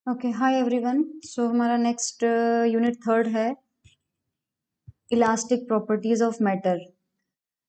Okay, हाय everyone. So हमारा next unit third है elastic properties of matter.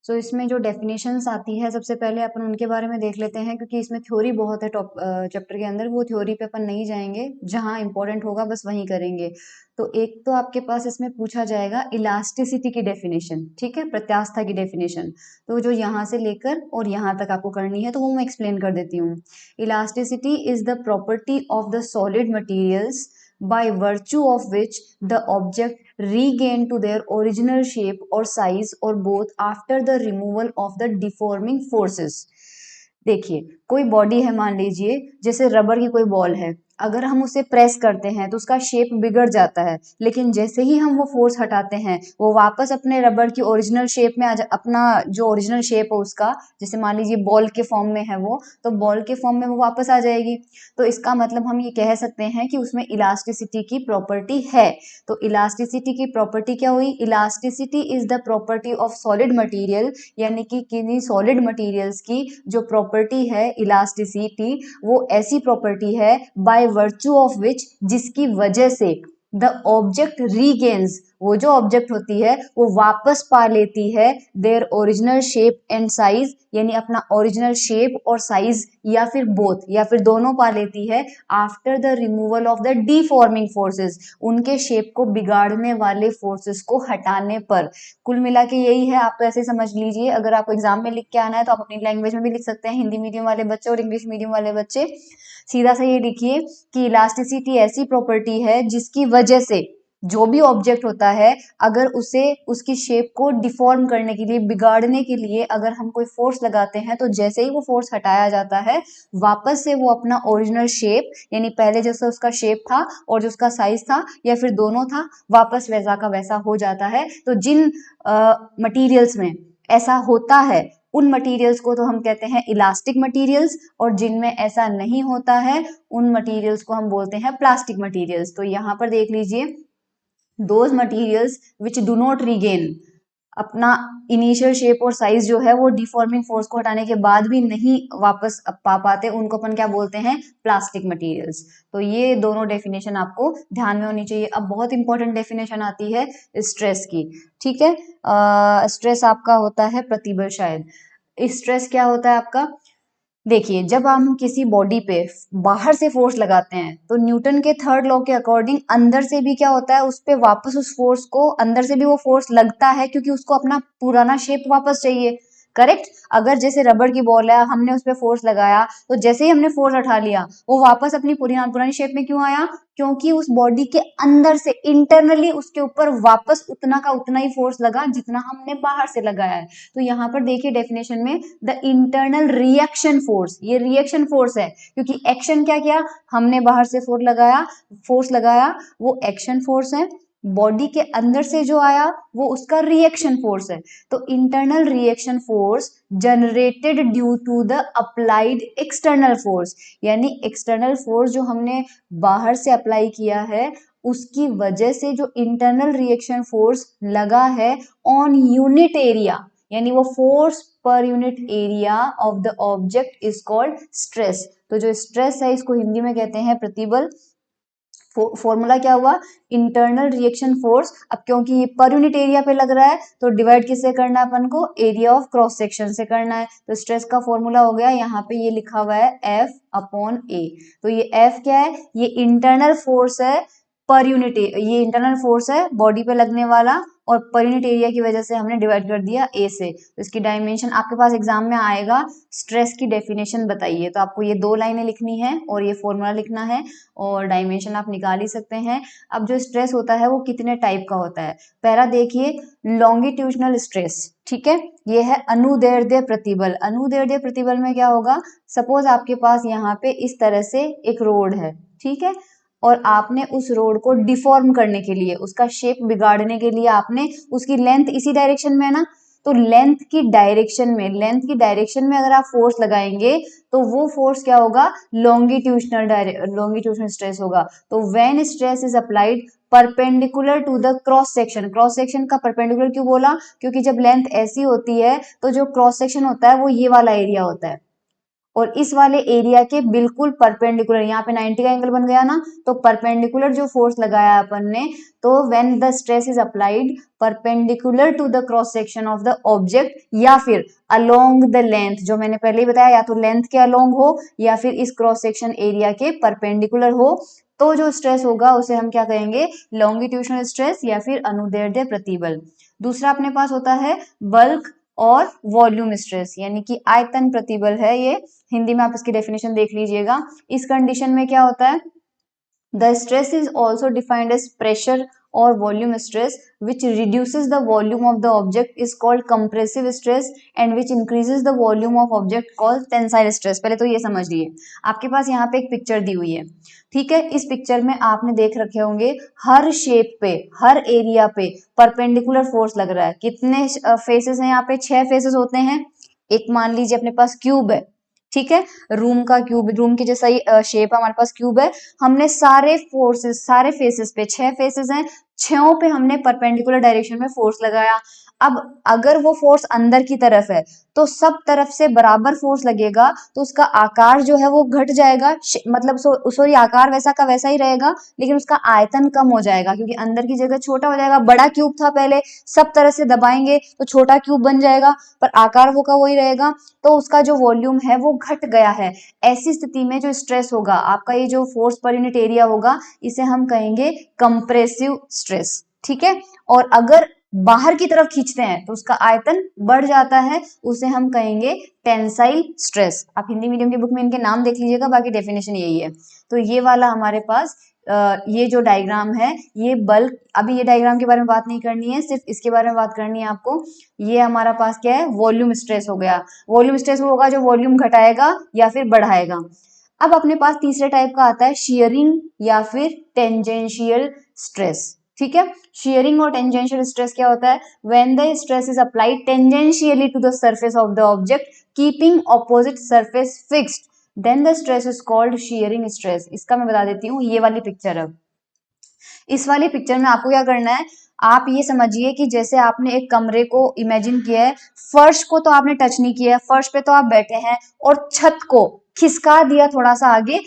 So इसमें जो डेफिनेशंस आती है सबसे पहले अपन उनके बारे में देख लेते हैं, क्योंकि इसमें थ्योरी बहुत है टॉप चैप्टर के अंदर। वो थ्योरी पे अपन नहीं जाएंगे, जहाँ इंपॉर्टेंट होगा बस वहीं करेंगे। तो एक तो आपके पास इसमें पूछा जाएगा इलास्टिसिटी की डेफिनेशन, ठीक है, प्रत्यास्थता की डेफिनेशन। तो जो यहाँ से लेकर और यहाँ तक आपको करनी है तो वो मैं एक्सप्लेन कर देती हूँ। Elasticity is the property of the solid materials by virtue of which the object regain to their original shape or size or both after the removal of the deforming forces। देखिए, कोई body है, मान लीजिए जैसे rubber की कोई ball है। अगर हम उसे प्रेस करते हैं तो उसका शेप बिगड़ जाता है, लेकिन जैसे ही हम वो फोर्स हटाते हैं वो वापस अपने रबर की ओरिजिनल शेप में अपना जो ओरिजिनल शेप है उसका, जैसे मान लीजिए बॉल के फॉर्म में है वो, तो बॉल के फॉर्म में वो वापस आ जाएगी। तो इसका मतलब हम ये कह सकते हैं कि उसमें इलास्टिसिटी की प्रॉपर्टी है। तो इलास्टिसिटी की प्रॉपर्टी क्या हुई? Elasticity is the property of solid material, यानी कि किन्हीं सॉलिड मटेरियल्स की जो प्रॉपर्टी है इलास्टिसिटी, वो ऐसी प्रॉपर्टी है बाय वर्च्यू ऑफ विच, जिसकी वजह से द ऑब्जेक्ट रीगेन्स, वो जो ऑब्जेक्ट होती है वो वापस पा लेती है their original shape and size, यानी अपना ओरिजिनल शेप और साइज, या फिर बोथ, या फिर दोनों पा लेती है after the removal of the deforming forces, उनके शेप को बिगाड़ने वाले फोर्सेस को हटाने पर। कुल मिला के यही है, आप तो ऐसे समझ लीजिए। अगर आपको एग्जाम में लिख के आना है तो आप अपनी लैंग्वेज में भी लिख सकते हैं, हिंदी मीडियम वाले बच्चे और इंग्लिश मीडियम वाले बच्चे। सीधा सा ये लिखिए कि इलास्टिसिटी ऐसी प्रॉपर्टी है जिसकी वजह से जो भी ऑब्जेक्ट होता है, अगर उसे उसकी शेप को डिफॉर्म करने के लिए, बिगाड़ने के लिए अगर हम कोई फोर्स लगाते हैं, तो जैसे ही वो फोर्स हटाया जाता है वापस से वो अपना ओरिजिनल शेप, यानी पहले जैसा उसका शेप था और जो उसका साइज था या फिर दोनों था, वापस वैसा का वैसा हो जाता है। तो जिन मटीरियल्स में ऐसा होता है उन मटेरियल्स को तो हम कहते हैं इलास्टिक मटेरियल्स, और जिनमें ऐसा नहीं होता है उन मटेरियल्स को हम बोलते हैं प्लास्टिक मटेरियल्स। तो यहाँ पर देख लीजिए, those materials which do not regain अपना इनिशियल शेप और साइज जो है वो डिफॉर्मिंग फोर्स को हटाने के बाद भी नहीं वापस पा पाते, उनको अपन क्या बोलते हैं? Plastic materials. तो ये दोनों डेफिनेशन आपको ध्यान में होनी चाहिए। अब बहुत इंपॉर्टेंट डेफिनेशन आती है स्ट्रेस की, ठीक है। स्ट्रेस आपका होता है प्रतिबल। शायद स्ट्रेस क्या होता है आपका? देखिए, जब हम किसी बॉडी पे बाहर से फोर्स लगाते हैं तो न्यूटन के थर्ड लॉ के अकॉर्डिंग अंदर से भी क्या होता है, उस पे वापस उस फोर्स को, अंदर से भी वो फोर्स लगता है, क्योंकि उसको अपना पुराना शेप वापस चाहिए। करेक्ट। अगर जैसे रबर की बॉल है, हमने उस पे फोर्स लगाया, तो जैसे ही हमने फोर्स उठा लिया वो वापस अपनी पुरानी शेप में क्यों आया? क्योंकि उस बॉडी के अंदर से इंटरनली उसके ऊपर वापस उतना का उतना ही फोर्स लगा जितना हमने बाहर से लगाया है। तो यहाँ पर देखिए डेफिनेशन में, द इंटरनल रिएक्शन फोर्स, ये रिएक्शन फोर्स है, क्योंकि एक्शन क्या किया, हमने बाहर से फोर्स लगाया, वो एक्शन फोर्स है। बॉडी के अंदर से जो आया वो उसका रिएक्शन फोर्स है। तो internal reaction force generated due to the applied external force, यानी एक्सटर्नल फोर्स जो हमने बाहर से अप्लाई किया है उसकी वजह से जो इंटरनल रिएक्शन फोर्स लगा है ऑन यूनिट एरिया, यानी वो force per unit area of the object is called stress. तो जो स्ट्रेस है इसको हिंदी में कहते हैं प्रतिबल। फॉर्मूला क्या हुआ? Internal reaction force. अब क्योंकि ये पर यूनिट एरिया पे लग रहा है तो डिवाइड किससे करना है अपन को? एरिया ऑफ क्रॉस सेक्शन से करना है। तो स्ट्रेस का फॉर्मूला हो गया, यहाँ पे ये लिखा हुआ है F अपॉन A। तो ये F क्या है? ये इंटरनल फोर्स है पर यूनिट, ये इंटरनल फोर्स है बॉडी पे लगने वाला, और पर यूनिट एरिया की वजह से हमने डिवाइड कर दिया A से। तो इसकी डायमेंशन आपके पास एग्जाम में आएगा, स्ट्रेस की डेफिनेशन बताइए, तो आपको ये 2 लाइनें लिखनी है और ये फॉर्मूला लिखना है, और डायमेंशन आप निकाल ही सकते हैं। अब जो स्ट्रेस होता है वो कितने टाइप का होता है? पहला देखिए, लॉन्गिट्यूडनल स्ट्रेस, ठीक है, ये है अनुदैर्ध्य प्रतिबल। अनुदैर्ध्य प्रतिबल में क्या होगा? सपोज आपके पास यहाँ पे इस तरह से एक रोड है, ठीक है, और आपने उस रोड को डिफॉर्म करने के लिए, उसका शेप बिगाड़ने के लिए आपने, उसकी लेंथ इसी डायरेक्शन में है ना, तो लेंथ की डायरेक्शन में अगर आप फोर्स लगाएंगे तो वो फोर्स क्या होगा? लॉन्गिट्यूडनल स्ट्रेस होगा। तो when stress is applied perpendicular to the cross section का परपेंडिकुलर क्यों बोला? क्योंकि जब लेंथ ऐसी होती है तो जो क्रॉस सेक्शन होता है वो ये वाला एरिया होता है, और इस वाले एरिया के बिल्कुल परपेंडिकुलर, यहाँ पे 90 का एंगल बन गया ना, तो परपेंडिकुलर जो फोर्स लगाया अपन ने, तो when the stress is applied perpendicular to the cross section of the object या फिर अलोंग द लेंथ, जो मैंने पहले ही बताया, या तो लेंथ के अलोंग हो या फिर इस क्रॉस सेक्शन एरिया के परपेंडिकुलर हो, तो जो स्ट्रेस होगा उसे हम क्या कहेंगे, लॉन्गिट्यूशनल स्ट्रेस या फिर अनुदैर्ध्य प्रतिबल। दूसरा अपने पास होता है बल्क और वॉल्यूम स्ट्रेस, यानी कि आयतन प्रतिबल है ये, हिंदी में आप इसकी डेफिनेशन देख लीजिएगा। इस कंडीशन में क्या होता है, the stress is also defined as pressure or volume stress which reduces the volume of the object is called compressive stress and which increases the volume of object called tensile stress। पहले तो ये समझ लिए, आपके पास यहाँ पे एक picture दी हुई है, ठीक है। इस पिक्चर में आपने देख रखे होंगे हर शेप पे, हर एरिया पे परपेंडिकुलर फोर्स लग रहा है। कितने फेसेस हैं यहाँ पे, 6 फेसेस होते हैं। एक मान लीजिए अपने पास क्यूब है, ठीक है, रूम का क्यूब, रूम की जैसा ही शेप है हमारे पास, क्यूब है। हमने सारे फोर्सेस, सारे फेसेस पे, 6 फेसेस हैं, 6 पे हमने परपेंडिकुलर डायरेक्शन में फोर्स लगाया। अब अगर वो फोर्स अंदर की तरफ है तो सब तरफ से बराबर फोर्स लगेगा, तो उसका आकार जो है वो घट जाएगा, मतलब सॉरी आकार वैसा का वैसा ही रहेगा, लेकिन उसका आयतन कम हो जाएगा, क्योंकि अंदर की जगह छोटा हो जाएगा। बड़ा क्यूब था पहले, सब तरह से दबाएंगे तो छोटा क्यूब बन जाएगा, पर आकार वो का वही रहेगा, तो उसका जो वॉल्यूम है वो घट गया है। ऐसी स्थिति में जो स्ट्रेस होगा, आपका ये जो फोर्स पर यूनिट एरिया होगा, इसे हम कहेंगे कंप्रेसिव स्ट्रेस, ठीक है। और अगर बाहर की तरफ खींचते हैं तो उसका आयतन बढ़ जाता है, उसे हम कहेंगे टेंसाइल स्ट्रेस। आप हिंदी मीडियम की बुक में इनके नाम देख लीजिएगा, बाकी डेफिनेशन यही है। तो ये वाला हमारे पास ये जो डायग्राम है, ये बल्क, अभी ये डायग्राम के बारे में बात नहीं करनी है, सिर्फ इसके बारे में बात करनी है आपको। ये हमारा पास क्या है, वॉल्यूम स्ट्रेस हो गया। वॉल्यूम स्ट्रेस वो होगा जो वॉल्यूम घटाएगा या फिर बढ़ाएगा। अब अपने पास तीसरे टाइप का आता है शियरिंग या फिर टेंजेंशियल स्ट्रेस, ठीक है। शियरिंग और टेंजेंशियल स्ट्रेस क्या होता है, when the stress is applied tangentially to the surface of the object keeping opposite surface fixed, then the stress is called shearing stress. इसका मैं बता देती हूँ, ये वाली पिक्चर है। इस वाली पिक्चर में आपको क्या करना है, आप ये समझिए कि जैसे आपने एक कमरे को इमेजिन किया है, फर्श को तो आपने टच नहीं किया है, फर्श पे तो आप बैठे हैं, और छत को खिसका दिया थोड़ा सा आगे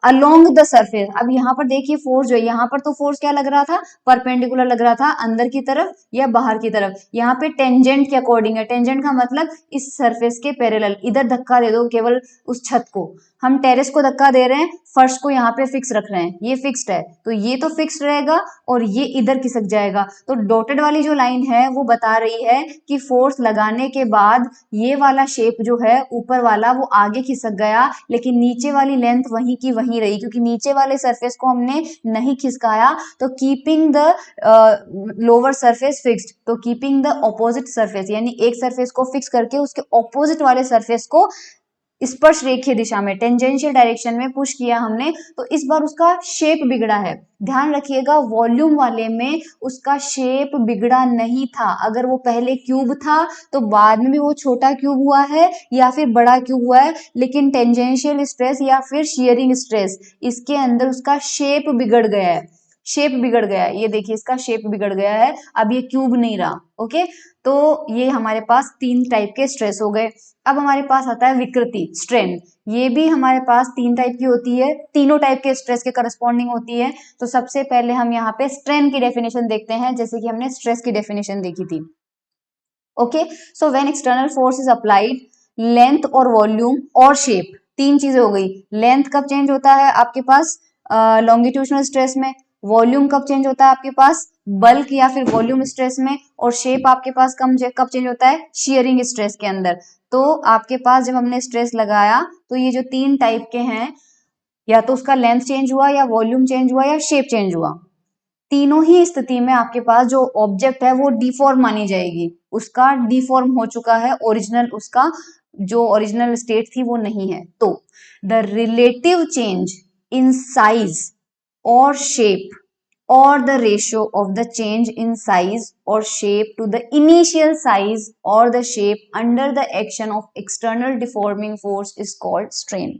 अलोंग द सरफेस। अब यहाँ पर देखिए फोर्स जो है, यहाँ पर तो फोर्स क्या लग रहा था, परपेंडिकुलर लग रहा था, अंदर की तरफ या बाहर की तरफ। यहाँ पे टेंजेंट के अकॉर्डिंग है, टेंजेंट का मतलब इस सरफेस के पैरेलल, इधर धक्का दे दो केवल उस छत को। हम टेरेस को धक्का दे रहे हैं, फर्श को यहाँ पे फिक्स रख रहे हैं, ये फिक्स्ड है, तो ये तो फिक्स्ड रहेगा और ये इधर खिसक जाएगा। तो डॉटेड वाली जो लाइन है वो बता रही है कि फोर्स लगाने के बाद ये वाला शेप जो है ऊपर वाला वो आगे खिसक गया, लेकिन नीचे वाली लेंथ वहीं की वहीं रही, क्योंकि नीचे वाले सरफेस को हमने नहीं खिसकाया। तो keeping the lower surface fixed, तो कीपिंग द ऑपोजिट सरफेस, यानी एक सरफेस को फिक्स करके उसके ऑपोजिट वाले सरफेस को स्पर्श रेखीय दिशा में, टेंजेंशियल डायरेक्शन में पुश किया हमने, तो इस बार उसका शेप बिगड़ा है। ध्यान रखिएगा, वॉल्यूम वाले में उसका शेप बिगड़ा नहीं था। अगर वो पहले क्यूब था तो बाद में भी वो छोटा क्यूब हुआ है या फिर बड़ा क्यूब हुआ है, लेकिन टेंजेंशियल स्ट्रेस या फिर शियरिंग स्ट्रेस, इसके अंदर उसका शेप बिगड़ गया है, शेप बिगड़ गया है। ये देखिए इसका शेप बिगड़ गया है, अब ये क्यूब नहीं रहा। ओके, तो ये हमारे पास 3 टाइप के स्ट्रेस हो गए। अब हमारे पास आता है विकृति, स्ट्रेन। ये भी हमारे पास 3 टाइप की होती है, तीनों टाइप के स्ट्रेस के करस्पॉन्डिंग होती है। तो सबसे पहले हम यहाँ पे स्ट्रेन की डेफिनेशन देखते हैं, जैसे कि हमने स्ट्रेस की डेफिनेशन देखी थी। Okay, so when external force is applied, length और वॉल्यूम और शेप, 3 चीजें हो गई। लेंथ कब चेंज होता है आपके पास, लॉन्गिट्यूशनल स्ट्रेस में। वॉल्यूम कब चेंज होता है आपके पास, बल्क या फिर वॉल्यूम स्ट्रेस में। और शेप आपके पास कब चेंज होता है, शियरिंग स्ट्रेस के अंदर। तो आपके पास जब हमने स्ट्रेस लगाया तो ये जो 3 टाइप के हैं, या तो उसका लेंथ चेंज हुआ या वॉल्यूम चेंज हुआ या शेप चेंज हुआ। तीनों ही स्थिति में आपके पास जो ऑब्जेक्ट है वो डिफॉर्म मानी जाएगी, उसका डिफॉर्म हो चुका है, ओरिजिनल उसका जो ओरिजिनल स्टेट थी वो नहीं है। तो the relative change in size और shape or the ratio of the change in size or shape to the initial size or the shape under the action of external deforming force is called strain।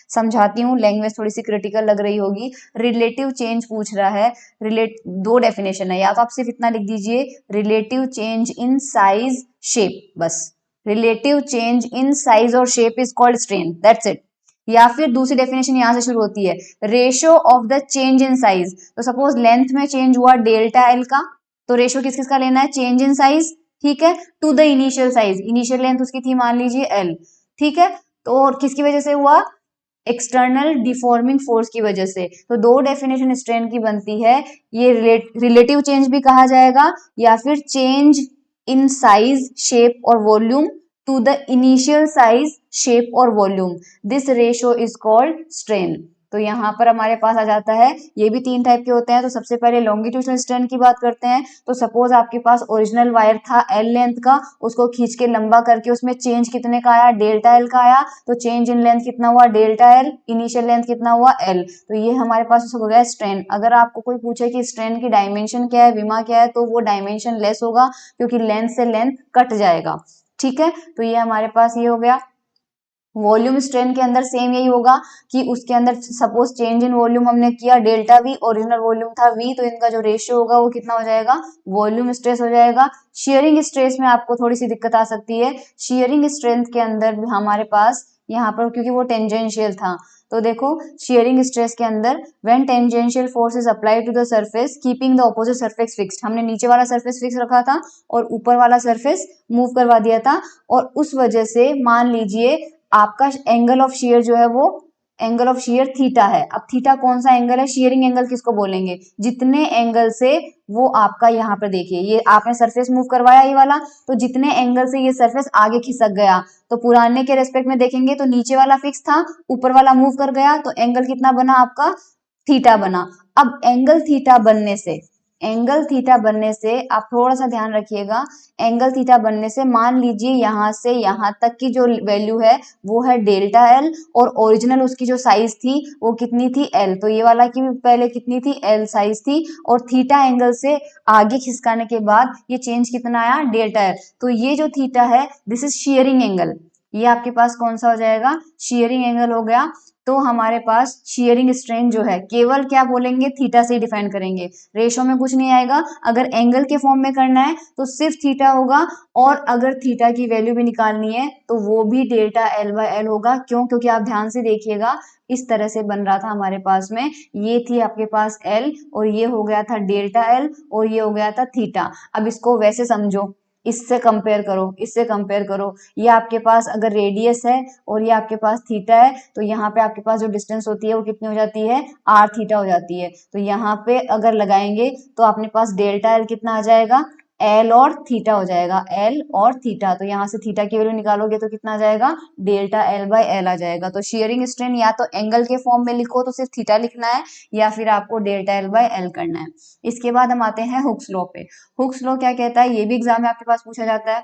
समझाती हूँ, language थोड़ी सी critical लग रही होगी। Relative change पूछ रहा है, दो डेफिनेशन है, या तो आप सिर्फ इतना लिख दीजिए relative change in size shape, बस रिलेटिव चेंज इन साइज और shape is called strain, that's it. या फिर दूसरी डेफिनेशन यहां से शुरू होती है, ratio of the change in size. तो सपोज लेंथ में चेंज हुआ डेल्टा एल का, तो रेशियो किस किस का लेना है, चेंज इन साइज, ठीक है, to the initial size, initial length उसकी थी मान लीजिए एल, ठीक है, तो और किसकी वजह से हुआ, एक्सटर्नल डिफॉर्मिंग फोर्स की वजह से। तो दो डेफिनेशन स्ट्रेन की बनती है, ये रिलेटिव चेंज भी कहा जाएगा या फिर चेंज इन साइज शेप और volume to the initial size shape और volume, this ratio is called strain. तो यहाँ पर हमारे पास आ जाता है, ये भी तीन टाइप के होते हैं। तो सबसे पहले लॉन्गिट्यूडनल स्ट्रेन की बात करते हैं। तो सपोज आपके पास ओरिजिनल वायर था एल लेंथ का, उसको खींच के लंबा करके उसमें चेंज कितने का आया, डेल्टा एल का आया, तो चेंज इन लेंथ कितना हुआ, डेल्टा एल, इनिशियल लेंथ कितना हुआ एल, तो ये हमारे पास हो गया स्ट्रेन। अगर आपको कोई पूछे कि स्ट्रेन की डायमेंशन क्या है, विमा क्या है, तो वो डायमेंशन लेस होगा क्योंकि लेंथ से लेंथ कट जाएगा, ठीक है। तो ये हमारे पास ये हो गया। वॉल्यूम स्ट्रेन के अंदर सेम यही होगा कि उसके अंदर सपोज चेंज इन वॉल्यूम हमने किया डेल्टा वी, ओरिजिनल वॉल्यूम था वी, तो इनका जो रेशियो होगा वो कितना हो जाएगा, वॉल्यूम स्ट्रेस हो जाएगा। शेयरिंग स्ट्रेस में आपको थोड़ी सी दिक्कत आ सकती है। शेयरिंग स्ट्रेंथ के अंदर भी हमारे पास यहाँ पर, क्योंकि वो टेंजेंशियल था, तो देखो शेयरिंग स्ट्रेस के अंदर when tangential force is applied to the surface keeping the opposite surface fixed, हमने नीचे वाला सरफेस फिक्स रखा था और ऊपर वाला सरफेस मूव करवा दिया था, और उस वजह से मान लीजिए आपका एंगल ऑफ शेयर जो है वो एंगल ऑफ शेयर थीटा है। अब थीटा कौन सा एंगल है, शेयरिंग एंगल किसको बोलेंगे, जितने एंगल से वो आपका यहाँ पर देखिए ये आपने सरफेस मूव करवाया ये वाला, तो जितने एंगल से ये सरफेस आगे खिसक गया, तो पुराने के रेस्पेक्ट में देखेंगे तो नीचे वाला फिक्स था, ऊपर वाला मूव कर गया, तो एंगल कितना बना आपका, थीटा बना। अब एंगल थीटा बनने से आप थोड़ा सा ध्यान रखिएगा, एंगल थीटा बनने से मान लीजिए यहाँ से यहाँ तक की जो वैल्यू है वो है डेल्टा एल, और ओरिजिनल उसकी जो साइज थी वो कितनी थी एल, तो ये वाला की पहले कितनी थी एल साइज थी, और थीटा एंगल से आगे खिसकाने के बाद ये चेंज कितना आया, डेल्टा एल, तो ये जो थीटा है दिस इज शेयरिंग एंगल, ये आपके पास कौन सा हो जाएगा, शेयरिंग एंगल हो गया। तो हमारे पास शेयरिंग स्ट्रेन जो है केवल क्या बोलेंगे, थीटा से ही डिफाइन करेंगे, रेशो में कुछ नहीं आएगा। अगर एंगल के फॉर्म में करना है तो सिर्फ थीटा होगा, और अगर थीटा की वैल्यू भी निकालनी है तो वो भी डेल्टा एल बाय एल होगा। क्यों, क्योंकि आप ध्यान से देखिएगा इस तरह से बन रहा था हमारे पास में, ये थी आपके पास एल और ये हो गया था डेल्टा एल और ये हो गया था थीटा। अब इसको वैसे समझो, इससे कंपेयर करो, इससे कंपेयर करो, ये आपके पास अगर रेडियस है और ये आपके पास थीटा है, तो यहाँ पे आपके पास जो डिस्टेंस होती है वो कितनी हो जाती है, आर थीटा हो जाती है। तो यहाँ पे अगर लगाएंगे तो अपने पास डेल्टा एल कितना आ जाएगा, एल और थीटा हो जाएगा, एल और थीटा, तो यहाँ से थीटा की वैल्यू निकालोगे तो कितना आ जाएगा, डेल्टा एल बाय एल आ जाएगा। तो शेयरिंग स्ट्रेन या तो एंगल के फॉर्म में लिखो तो सिर्फ थीटा लिखना है, या फिर आपको डेल्टा एल बाय एल करना है। इसके बाद हम आते हैं हुक्स लॉ पे। हुक्स लॉ क्या कहता है, ये भी एग्जाम में आपके पास पूछा जाता है,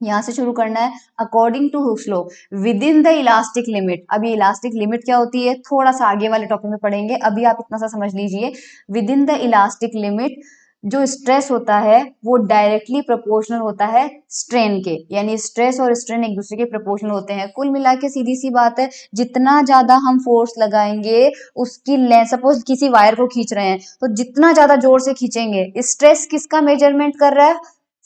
यहां से शुरू करना है। According to Hooke's law within the elastic limit, अब ये इलास्टिक लिमिट क्या होती है थोड़ा सा आगे वाले टॉपिक में पढ़ेंगे, अभी आप इतना सा समझ लीजिए। With in the elastic limit जो स्ट्रेस होता है वो डायरेक्टली प्रोपोर्शनल होता है स्ट्रेन के, यानी स्ट्रेस और स्ट्रेन एक दूसरे के प्रोपोर्शनल होते हैं। कुल मिला के सीधी सी बात है, जितना ज्यादा हम फोर्स लगाएंगे उसकी लेंथ, सपोज किसी वायर को खींच रहे हैं तो जितना ज्यादा जोर से खींचेंगे, स्ट्रेस किसका मेजरमेंट कर रहा है,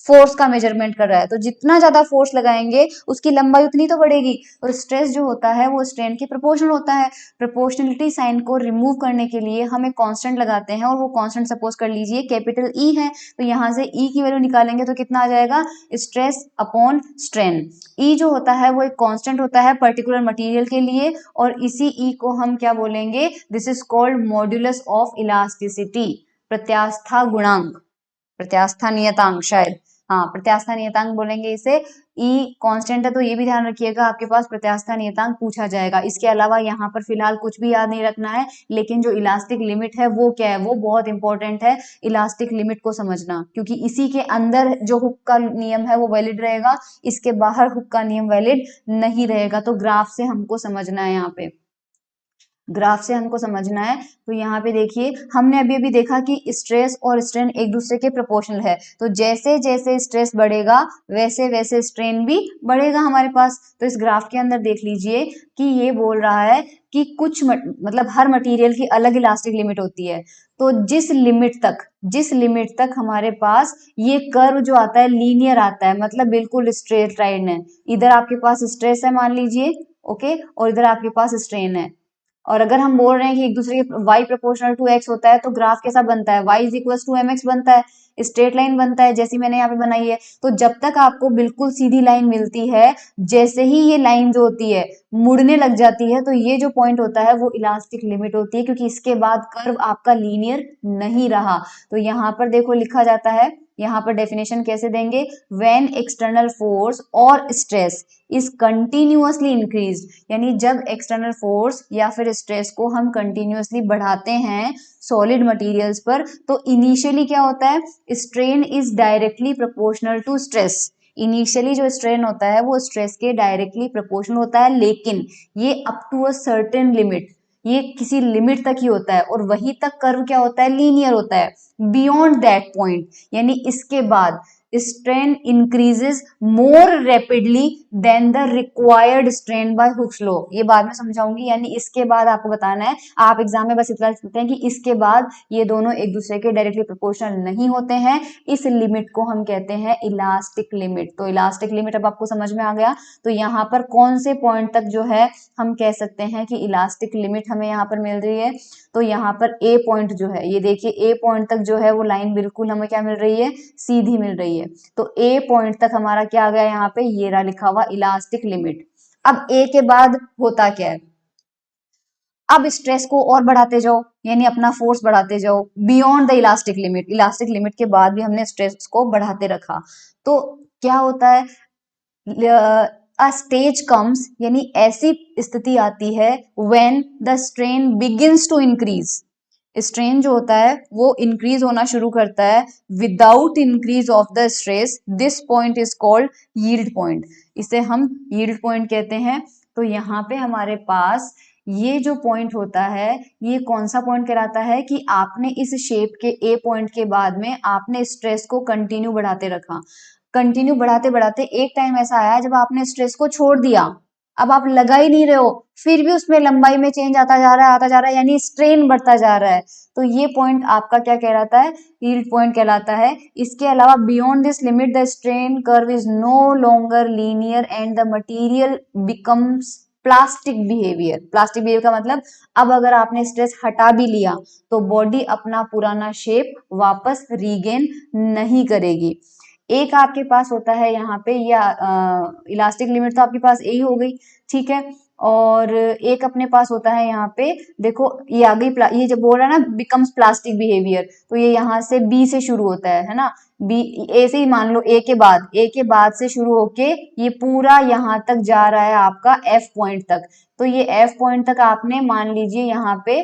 फोर्स का मेजरमेंट कर रहा है, तो जितना ज्यादा फोर्स लगाएंगे उसकी लंबाई उतनी तो बढ़ेगी, और स्ट्रेस जो होता है वो स्ट्रेन के प्रोपोर्शनल होता है। प्रोपोर्शनलिटी साइन को रिमूव करने के लिए हम एक कांस्टेंट लगाते हैं, और वो कांस्टेंट सपोज कर लीजिए कैपिटल ई है, तो यहाँ से ई की वैल्यू निकालेंगे तो कितना आ जाएगा, स्ट्रेस अपॉन स्ट्रेन। ई जो होता है वो एक कांस्टेंट होता है पर्टिकुलर मटेरियल के लिए, और इसी ई को हम क्या बोलेंगे, this is called modulus of elasticity, प्रत्यास्था गुणांक, प्रत्यास्था नियतांक शायद, हाँ प्रत्यास्था नियतांक बोलेंगे इसे। ई कांस्टेंट है तो ये भी ध्यान रखिएगा आपके पास प्रत्यास्था नियतांक पूछा जाएगा। इसके अलावा यहाँ पर फिलहाल कुछ भी याद नहीं रखना है, लेकिन जो इलास्टिक लिमिट है वो क्या है, वो बहुत इंपॉर्टेंट है इलास्टिक लिमिट को समझना, क्योंकि इसी के अंदर जो हुक का नियम है वो वैलिड रहेगा, इसके बाहर हुक का नियम वैलिड नहीं रहेगा। तो ग्राफ से हमको समझना है यहाँ पे। ग्राफ से हमको समझना है। तो यहाँ पे देखिए हमने अभी अभी देखा कि स्ट्रेस और स्ट्रेन एक दूसरे के प्रोपोर्शनल है, तो जैसे जैसे स्ट्रेस बढ़ेगा वैसे वैसे स्ट्रेन भी बढ़ेगा हमारे पास। तो इस ग्राफ के अंदर देख लीजिए कि ये बोल रहा है कि कुछ मतलब हर मटेरियल की अलग इलास्टिक लिमिट होती है। तो जिस लिमिट तक हमारे पास ये कर्व जो आता है लीनियर आता है, मतलब बिल्कुल स्ट्रेट लाइन है। इधर आपके पास स्ट्रेस है मान लीजिए, ओके, और इधर आपके पास स्ट्रेन है। और अगर हम बोल रहे हैं कि एक दूसरे के y प्रोपोर्शनल टू x होता है, तो ग्राफ कैसा बनता है, y is equal to mx बनता है, स्ट्रेट लाइन बनता है जैसी मैंने यहाँ पे बनाई है। तो जब तक आपको बिल्कुल सीधी लाइन मिलती है, जैसे ही ये लाइन जो होती है मुड़ने लग जाती है, तो ये जो पॉइंट होता है वो इलास्टिक लिमिट होती है, क्योंकि इसके बाद कर्व आपका लीनियर नहीं रहा। तो यहाँ पर देखो लिखा जाता है, यहाँ पर डेफिनेशन कैसे देंगे, व्हेन एक्सटर्नल फोर्स और स्ट्रेस इज कंटिन्यूअसली इंक्रीज, यानी जब एक्सटर्नल फोर्स या फिर स्ट्रेस को हम कंटिन्यूअसली बढ़ाते हैं सॉलिड मटेरियल्स पर, तो इनिशियली क्या होता है, strain is directly proportional to stress. Initially जो स्ट्रेन होता है वो स्ट्रेस के डायरेक्टली प्रोपोर्शनल होता है, लेकिन ये up to a certain limit, ये किसी लिमिट तक ही होता है, और वहीं तक कर्व क्या होता है, लीनियर होता है। बियॉन्ड दैट पॉइंट, यानी इसके बाद strain increases more rapidly than the required strain by Hooke's law. ये बाद में समझाऊंगी, यानी इसके बाद आपको बताना है, आप एग्जाम में बस इतना लिखते हैं कि इसके बाद ये दोनों एक दूसरे के डायरेक्टली प्रोपोर्शनल नहीं होते हैं। इस लिमिट को हम कहते हैं इलास्टिक लिमिट। तो इलास्टिक लिमिट अब आपको समझ में आ गया। तो यहाँ पर कौन से पॉइंट तक जो है हम कह सकते हैं कि इलास्टिक लिमिट हमें यहाँ पर मिल रही है। तो यहाँ पर ए पॉइंट जो है, ये देखिए ए पॉइंट तक जो है वो लाइन बिल्कुल हमें क्या मिल रही है, सीधी मिल रही है। तो ए पॉइंट तक हमारा क्या आ गया, यहाँ पे ये रहा लिखा हुआ इलास्टिक लिमिट। अब ए के बाद होता क्या है, अब स्ट्रेस को और बढ़ाते जाओ, यानी अपना फोर्स बढ़ाते जाओ beyond the elastic limit. Elastic limit के बाद भी हमने स्ट्रेस को बढ़ाते रखा, तो क्या होता है, अ स्टेज कम्स, यानी ऐसी स्थिति आती है when the strain begins to increase. Strain जो होता है वो इंक्रीज होना शुरू करता है without increase of the stress. This point is called yield point, इसे हम यील्ड पॉइंट कहते हैं। तो यहाँ पे हमारे पास ये जो पॉइंट होता है, ये कौन सा पॉइंट कहलाता है कि आपने इस शेप के ए पॉइंट के बाद में आपने स्ट्रेस को कंटिन्यू बढ़ाते रखा। कंटिन्यू बढ़ाते बढ़ाते एक टाइम ऐसा आया जब आपने स्ट्रेस को छोड़ दिया, अब आप लगा ही नहीं रहे हो, फिर भी उसमें लंबाई में चेंज आता जा रहा है, यानी स्ट्रेन बढ़ता जा रहा है। तो ये पॉइंट आपका क्या कहलाता है, यील्ड पॉइंट कहलाता है। इसके अलावा beyond this limit the strain curve is no longer linear and the material becomes plastic behaviour. Plastic behaviour का मतलब, अब अगर आपने स्ट्रेस हटा भी लिया तो बॉडी अपना पुराना शेप वापस रीगेन नहीं करेगी। एक आपके पास होता है यहाँ पे, या इलास्टिक लिमिट तो आपके पास ए ही हो गई, ठीक है। और एक अपने पास होता है यहाँ पे, देखो ये आ गई, ये जब बोल रहा है ना बिकम्स प्लास्टिक बिहेवियर, तो ये यहाँ से बी से शुरू होता है ना, बी ए से ही मान लो, ए के बाद से शुरू होके ये पूरा यहाँ तक जा रहा है आपका एफ पॉइंट तक। तो ये एफ पॉइंट तक आपने मान लीजिए यहाँ पे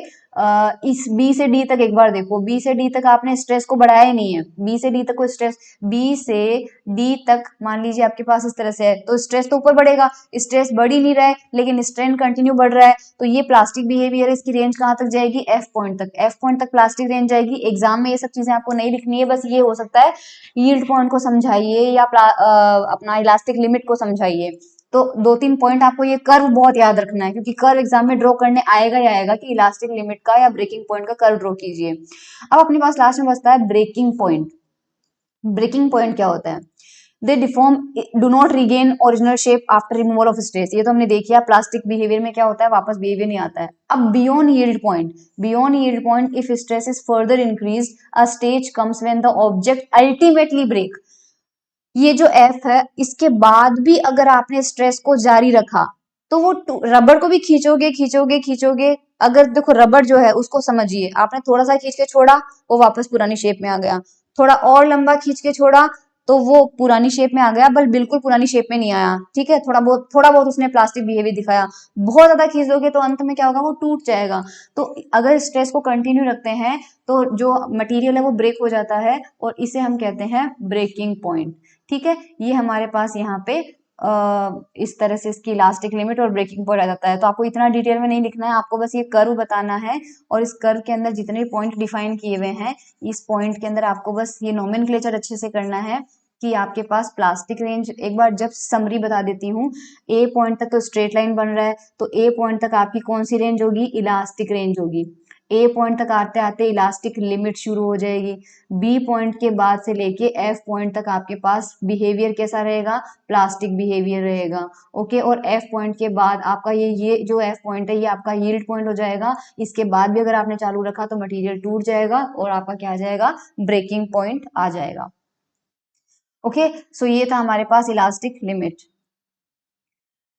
इस बी से डी तक, एक बार देखो बी से डी तक आपने स्ट्रेस को बढ़ाया ही नहीं है, बी से डी तक को स्ट्रेस, बी से डी तक मान लीजिए आपके पास इस तरह से है, तो स्ट्रेस तो ऊपर बढ़ेगा, स्ट्रेस बढ़ ही नहीं रहा है लेकिन स्ट्रेन कंटिन्यू बढ़ रहा है। तो ये प्लास्टिक बिहेवियर, इसकी रेंज कहाँ तक जाएगी, एफ पॉइंट तक। एफ पॉइंट तक प्लास्टिक रेंज जाएगी। एग्जाम में ये सब चीजें आपको नहीं लिखनी है, बस ये हो सकता है यील्ड पॉइंट को समझाइए या अपना इलास्टिक लिमिट को समझाइए। तो दो तीन पॉइंट आपको ये कर्व बहुत याद रखना है, क्योंकि कर्व एग्जाम में ड्रॉ करने आएगा ही आएगा कि इलास्टिक लिमिट का या ब्रेकिंग पॉइंट का कर्व ड्रॉ कीजिए। अब अपने पास लास्ट में बचता है ब्रेकिंग पॉइंट। ब्रेकिंग पॉइंट क्या होता है, they deform do not regain original shape after removal of stress. ये तो हमने देखा प्लास्टिक बिहेवियर में क्या होता है, वापस बिहेवियर नहीं आता है। अब beyond yield point, beyond yield point if stress is further increase a stage comes when the object ultimately break. ये जो एफ है, इसके बाद भी अगर आपने स्ट्रेस को जारी रखा तो वो रबड़ को भी खींचोगे खींचोगे खींचोगे। अगर देखो रबड़ जो है उसको समझिए, आपने थोड़ा सा खींच के छोड़ा वो वापस पुरानी शेप में आ गया, थोड़ा और लंबा खींच के छोड़ा तो वो पुरानी शेप में आ गया, बल बिल्कुल पुरानी शेप में नहीं आया, ठीक है, थोड़ा बहुत उसने प्लास्टिक बिहेवियर दिखाया। बहुत ज्यादा खींच दोगे तो अंत में क्या होगा, वो टूट जाएगा। तो अगर स्ट्रेस को कंटिन्यू रखते हैं तो जो मटेरियल है वो ब्रेक हो जाता है, और इसे हम कहते हैं ब्रेकिंग पॉइंट, ठीक है। ये हमारे पास यहाँ पे इस तरह से इसकी इलास्टिक लिमिट और ब्रेकिंग पॉइंट आ जाता है। तो आपको इतना डिटेल में नहीं लिखना है, आपको बस ये कर्व बताना है और इस कर्व के अंदर जितने पॉइंट डिफाइन किए हुए हैं, इस पॉइंट के अंदर आपको बस ये नोमेनक्लेचर अच्छे से करना है कि आपके पास प्लास्टिक रेंज, एक बार जब समरी बता देती हूँ, ए पॉइंट तक तो स्ट्रेट लाइन बन रहा है, तो ए पॉइंट तक आपकी कौन सी रेंज होगी, इलास्टिक रेंज होगी। ए पॉइंट तक आते आते इलास्टिक लिमिट शुरू हो जाएगी। बी पॉइंट के बाद से लेके एफ पॉइंट तक आपके पास बिहेवियर कैसा रहेगा, प्लास्टिक बिहेवियर रहेगा। ओके, और एफ पॉइंट के बाद आपका ये जो एफ पॉइंट है ये आपका यील्ड पॉइंट हो जाएगा। इसके बाद भी अगर आपने चालू रखा तो मटेरियल टूट जाएगा और आपका क्या आ जाएगा, ब्रेकिंग पॉइंट आ जाएगा। ओके, सो ये था हमारे पास इलास्टिक लिमिट।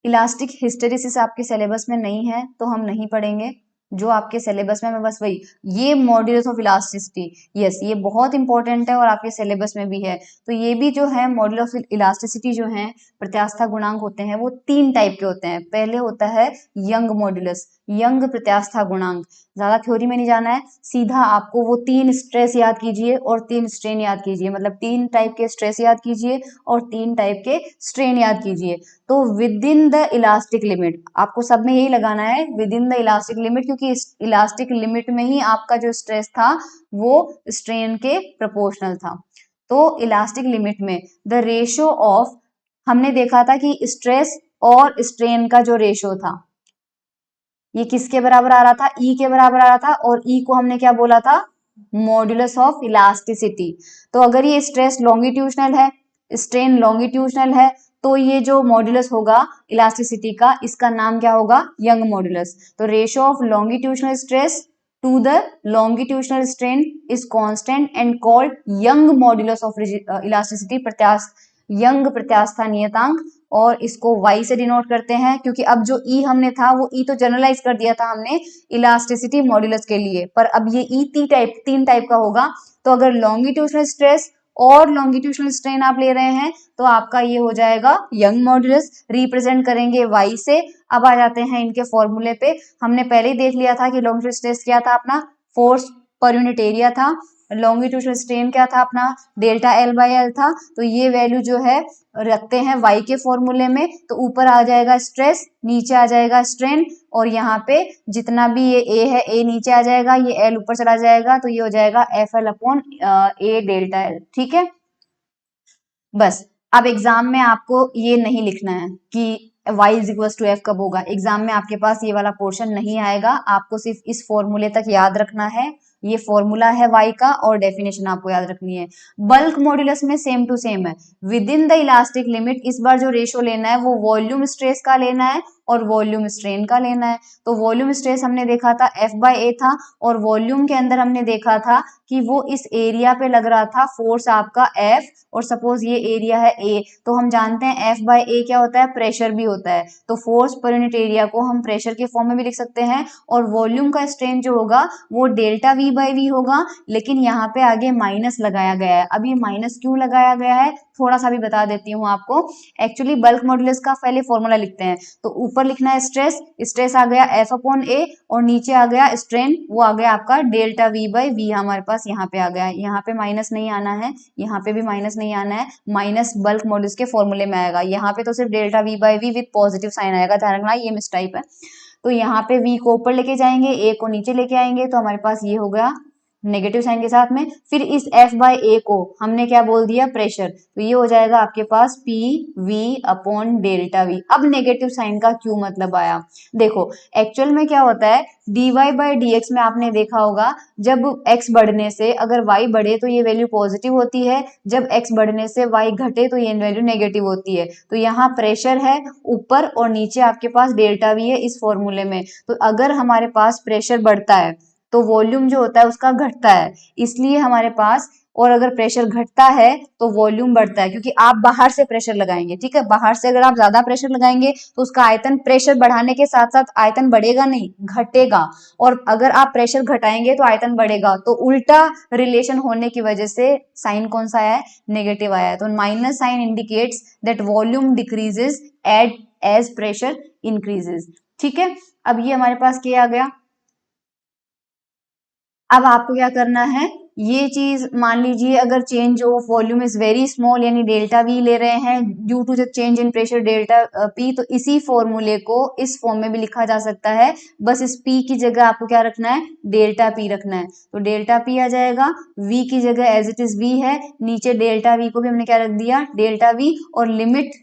इलास्टिक हिस्टेरिसिस आपके सिलेबस में नहीं है तो हम नहीं पढ़ेंगे। जो आपके सिलेबस में, मैं बस वही, ये मॉड्यूलस ऑफ इलास्टिसिटी, यस ये बहुत इंपॉर्टेंट है और आपके सिलेबस में भी है। तो ये भी जो है मॉड्यूलस ऑफ इलास्टिसिटी जो है, प्रत्यास्था गुणांक होते हैं, वो 3 टाइप के होते हैं। पहले होता है यंग मॉड्यूलस, यंग प्रत्यास्था गुणांक। ज्यादा थ्योरी में नहीं जाना है, सीधा आपको वो 3 स्ट्रेस याद कीजिए और 3 स्ट्रेन याद कीजिए, मतलब 3 टाइप के स्ट्रेस याद कीजिए और 3 टाइप के स्ट्रेन याद कीजिए। तो with in the elastic limit, आपको सब में यही लगाना है, with in the elastic limit, क्योंकि इस इलास्टिक लिमिट में ही आपका जो स्ट्रेस था वो स्ट्रेन के प्रोपोर्शनल था। तो इलास्टिक लिमिट में द रेशियो ऑफ, हमने देखा था कि स्ट्रेस और स्ट्रेन का जो रेशियो था ये किसके बराबर आ रहा था, ई के बराबर आ रहा था, और ई को हमने क्या बोला था, मॉड्यूलस ऑफ इलास्टिसिटी। तो अगर ये स्ट्रेस लॉन्गिट्यूशनल है, स्ट्रेन लॉन्गिट्यूशनल है, तो ये जो मॉड्यूलस होगा इलास्टिसिटी का, इसका नाम क्या होगा, यंग मॉड्यूलस। तो ratio of longitudinal stress to the longitudinal strain is constant and called Young modulus of elasticity, Young प्रत्यास्था नियतांक। और इसको y से डिनोट करते हैं, क्योंकि अब जो E हमने था वो E तो जनरलाइज कर दिया था हमने इलास्टिसिटी मॉड्यूलस के लिए, पर अब ये E तीन टाइप का होगा। तो अगर लॉन्गिट्यूशनल स्ट्रेस और लॉन्गिट्यूशनल स्ट्रेन आप ले रहे हैं तो आपका ये हो जाएगा यंग मॉड्यूलस, रिप्रेजेंट करेंगे y से। अब आ जाते हैं इनके फॉर्मूले पे। हमने पहले ही देख लिया था कि लॉन्गिट्यूशनल स्ट्रेस क्या था अपना, फोर्स पर यूनिट एरिया था। लॉन्गिट्यूशनल स्ट्रेन क्या था अपना, डेल्टा एल बाई एल था। तो ये वैल्यू जो है रखते हैं y के फॉर्मूले में, तो ऊपर आ जाएगा स्ट्रेस, नीचे आ जाएगा स्ट्रेन, और यहाँ पे जितना भी ये a है, a नीचे आ जाएगा, ये l ऊपर चला जाएगा, तो ये हो जाएगा F L upon a delta L. ठीक है, बस। अब एग्जाम में आपको ये नहीं लिखना है कि y is equal to F कब होगा, एग्जाम में आपके पास ये वाला पोर्शन नहीं आएगा, आपको सिर्फ इस फॉर्मूले तक याद रखना है। ये फॉर्मूला है y का और डेफिनेशन आपको याद रखनी है। बल्क मॉड्यूलस में सेम टू सेम है, with in the elastic limit इस बार जो रेशो लेना है वो वॉल्यूम स्ट्रेस का लेना है और वॉल्यूम स्ट्रेन का लेना है। तो वॉल्यूम स्ट्रेस हमने देखा था F बाय ए था, और वॉल्यूम के अंदर हमने देखा था कि वो इस एरिया पे लग रहा था फोर्स आपका F, और सपोज ये एरिया है A, तो हम जानते हैं F बाय ए क्या होता है, प्रेशर भी होता है। तो फोर्स पर यूनिट एरिया को हम प्रेशर के फॉर्म में भी लिख सकते हैं, और वॉल्यूम का स्ट्रेन जो होगा वो डेल्टा V बाई वी होगा, लेकिन यहाँ पे आगे माइनस लगाया गया है। अब ये माइनस क्यों लगाया गया है थोड़ा सा भी बता देती हूँ आपको। एक्चुअली बल्क मॉड्यूलस का पहले फॉर्मूला लिखते हैं, तो ऊपर लिखना है स्ट्रेस, स्ट्रेस आ गया F अपॉन ए, और नीचे आ गया स्ट्रेन, वो आ गया आपका डेल्टा V बाई वी, हमारे पास यहाँ पे आ गया है। यहाँ पे माइनस नहीं आना है, यहाँ पे भी माइनस नहीं आना है, माइनस बल्क मॉड्यूलस के फॉर्मूले में आएगा। यहाँ पे तो सिर्फ delta V by v with positive sign आएगा, ध्यान रखना ये मिस टाइप है। तो यहाँ पे V को ऊपर लेके जाएंगे, A को नीचे लेके आएंगे, तो हमारे पास ये हो गया नेगेटिव साइन के साथ में। फिर इस F बाय ए को हमने क्या बोल दिया, प्रेशर, तो ये हो जाएगा आपके पास P V upon delta V. अब नेगेटिव साइन का क्यों मतलब आया, देखो एक्चुअल में क्या होता है, dy बाई डी एक्स में आपने देखा होगा, जब x बढ़ने से अगर y बढ़े तो ये वैल्यू पॉजिटिव होती है, जब x बढ़ने से y घटे तो ये वैल्यू नेगेटिव होती है। तो यहाँ प्रेशर है ऊपर और नीचे आपके पास डेल्टा वी है इस फॉर्मूले में। तो अगर हमारे पास प्रेशर बढ़ता है तो वॉल्यूम जो होता है उसका घटता है, इसलिए हमारे पास, और अगर प्रेशर घटता है तो वॉल्यूम बढ़ता है, क्योंकि आप बाहर से प्रेशर लगाएंगे। ठीक है, बाहर से अगर आप ज्यादा प्रेशर लगाएंगे तो उसका आयतन प्रेशर बढ़ाने के साथ साथ आयतन बढ़ेगा नहीं, घटेगा, और अगर आप प्रेशर घटाएंगे तो आयतन बढ़ेगा। तो उल्टा रिलेशन होने की वजह से साइन कौन सा आया है, नेगेटिव आया है। तो minus sign indicates that volume decreases as pressure increases. ठीक है, अब ये हमारे पास क्या आ गया, अब आपको क्या करना है, ये चीज मान लीजिए अगर change of volume is very small यानी डेल्टा वी ले रहे हैं due to the change in pressure delta p, तो इसी फॉर्मूले को इस फॉर्म में भी लिखा जा सकता है। बस इस पी की जगह आपको क्या रखना है, डेल्टा पी रखना है। तो डेल्टा पी आ जाएगा, वी की जगह एज इट इज वी है, नीचे डेल्टा वी को भी हमने क्या रख दिया, डेल्टा वी, और लिमिट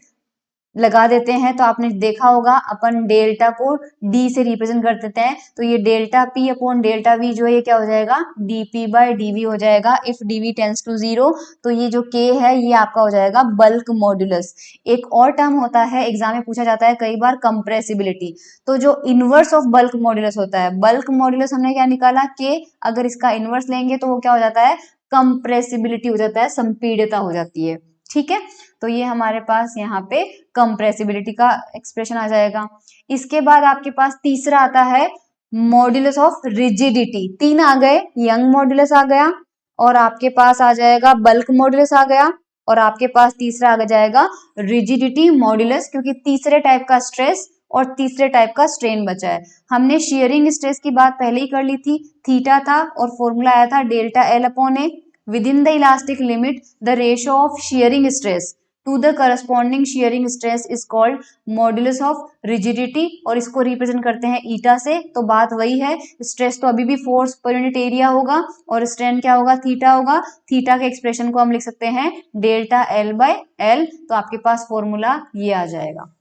लगा देते हैं। तो आपने देखा होगा अपन डेल्टा को डी से रिप्रेजेंट कर देते हैं, तो ये delta P upon delta we जो है ये क्या हो जाएगा, डीपी बाय डीवी हो जाएगा। इफ डीवी टेंड्स टू 0 तो ये जो के है ये आपका हो जाएगा बल्क मॉड्यूलस। एक और टर्म होता है एग्जाम में पूछा जाता है कई बार, कंप्रेसिबिलिटी। तो जो इनवर्स ऑफ बल्क मॉड्यूलस होता है, बल्क मॉड्यूलस हमने क्या निकाला, के, अगर इसका इनवर्स लेंगे तो वो क्या हो जाता है, कंप्रेसिबिलिटी हो जाता है, संपीड्यता हो जाती है। ठीक है, तो ये हमारे पास यहाँ पे कंप्रेसिबिलिटी का एक्सप्रेशन आ जाएगा। इसके बाद आपके पास तीसरा आता है मॉड्यूलस ऑफ रिजिडिटी। तीन आ गए, यंग मॉड्यूलस आ गया, और आपके पास आ जाएगा बल्क मॉड्यूलस आ गया, और आपके पास तीसरा आ जाएगा रिजिडिटी मॉड्यूलस, क्योंकि तीसरे टाइप का स्ट्रेस और तीसरे टाइप का स्ट्रेन बचा है। हमने शेयरिंग स्ट्रेस की बात पहले ही कर ली थी, थीटा था और फॉर्मूला आया था delta L upon A. Within the elastic limit, the ratio of shearing stress to the corresponding shearing stress is called modulus of rigidity, और इसको रिप्रेजेंट करते हैं ईटा से। तो बात वही है, स्ट्रेस तो अभी भी फोर्स पर यूनिट एरिया होगा और स्ट्रेन क्या होगा, थीटा होगा। थीटा के एक्सप्रेशन को हम लिख सकते हैं डेल्टा एल बाय एल। तो आपके पास फॉर्मूला ये आ जाएगा।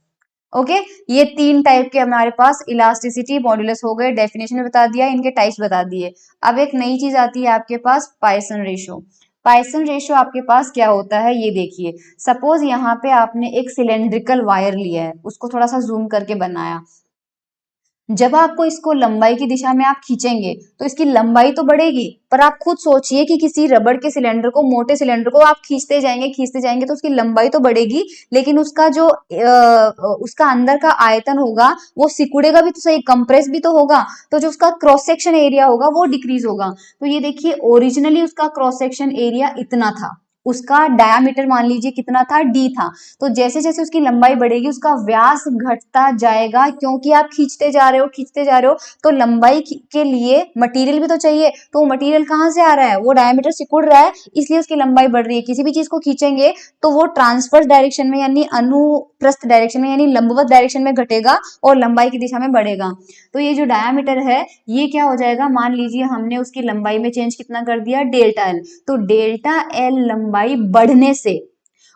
ओके ये तीन टाइप के हमारे पास इलास्टिसिटी मॉड्यूलस हो गए, डेफिनेशन में बता दिया, इनके टाइप्स बता दिए। अब एक नई चीज आती है आपके पास, पाइसन रेशो। पाइसन रेशो आपके पास क्या होता है ये देखिए। सपोज यहाँ पे आपने एक सिलेंड्रिकल वायर लिया है, उसको थोड़ा सा जूम करके बनाया। जब आपको इसको लंबाई की दिशा में आप खींचेंगे तो इसकी लंबाई तो बढ़ेगी, पर आप खुद सोचिए कि किसी रबड़ के सिलेंडर को, मोटे सिलेंडर को आप खींचते जाएंगे तो उसकी लंबाई तो बढ़ेगी, लेकिन उसका जो उसका अंदर का आयतन होगा वो सिकुड़ेगा भी तो सही, कंप्रेस भी तो होगा, तो जो उसका क्रॉस सेक्शन एरिया होगा वो डिक्रीज होगा। तो ये देखिए ओरिजिनली उसका क्रॉस सेक्शन एरिया इतना था, उसका डायामीटर मान लीजिए कितना था, डी था। तो जैसे जैसे उसकी लंबाई बढ़ेगी उसका व्यास घटता जाएगा, क्योंकि आप खींचते जा रहे हो, तो लंबाई के लिए मटेरियल भी तो चाहिए। तो मटेरियल कहाँ से आ रहा है, वो डायामीटर सिकुड़ रहा है, इसलिए उसकी लंबाई बढ़ रही है। किसी भी चीज को खींचेंगे तो वो ट्रांसवर्स डायरेक्शन में यानी अनुप्रस्थ डायरेक्शन में यानी लंबवत डायरेक्शन में घटेगा और लंबाई की दिशा में बढ़ेगा। तो ये जो डायामीटर है ये क्या हो जाएगा, मान लीजिए हमने उसकी लंबाई में चेंज कितना कर दिया, डेल्टा एल। तो डेल्टा एल लंबाई बढ़ने से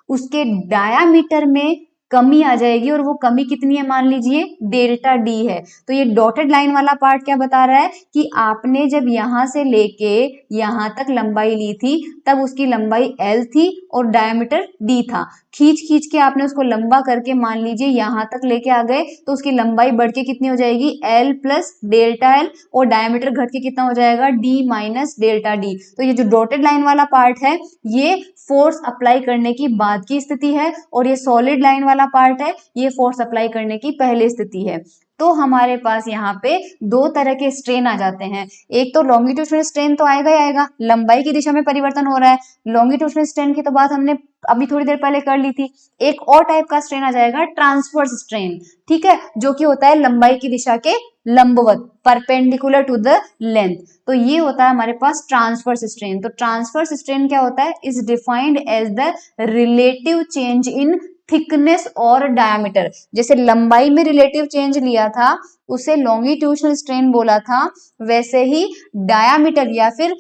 उसके डायामीटर में कमी आ जाएगी, और वो कमी कितनी है, मान लीजिए डेल्टा डी है। तो ये डॉटेड लाइन वाला पार्ट क्या बता रहा है कि आपने जब यहां से लेके यहां तक लंबाई ली थी तब उसकी लंबाई एल थी और डायमीटर डी था। खींच खींच के आपने उसको लंबा करके मान लीजिए यहां तक लेके आ गए, तो उसकी लंबाई बढ़ के कितनी हो जाएगी, एल प्लस डेल्टा एल, और डायमीटर घट के कितना हो जाएगा, डी माइनस डेल्टा डी। तो ये जो डॉटेड लाइन वाला पार्ट है ये फोर्स अप्लाई करने की बाद की स्थिति है, और ये सॉलिड लाइन वाला पार्ट है ये फोर्स अप्लाई करने की पहली स्थिति है। तो हमारे पास यहाँ पे दो तरह के स्ट्रेन आ जाते हैं। एक तो लॉन्गिट्यूडनल स्ट्रेन तो आएगा ही आएगा, लंबाई की दिशा में परिवर्तन हो रहा है। लॉन्गिट्यूडनल स्ट्रेन की तो बात हमने अभी थोड़ी देर पहले कर ली थी। एक और टाइप का स्ट्रेन आ जाएगा ट्रांसवर्स स्ट्रेन, ठीक है, जो कि होता है लंबाई की दिशा के लंबवत, परपेंडिकुलर टू द लेंथ। तो ये होता है हमारे पास ट्रांसवर्स स्ट्रेन। तो ट्रांसवर्स स्ट्रेन क्या होता है, is defined as the relative change in thickness और डायमीटर। जैसे लंबाई में रिलेटिव चेंज लिया था उसे लॉन्गिट्यूडनल स्ट्रेन बोला था, वैसे ही डायमीटर या फिर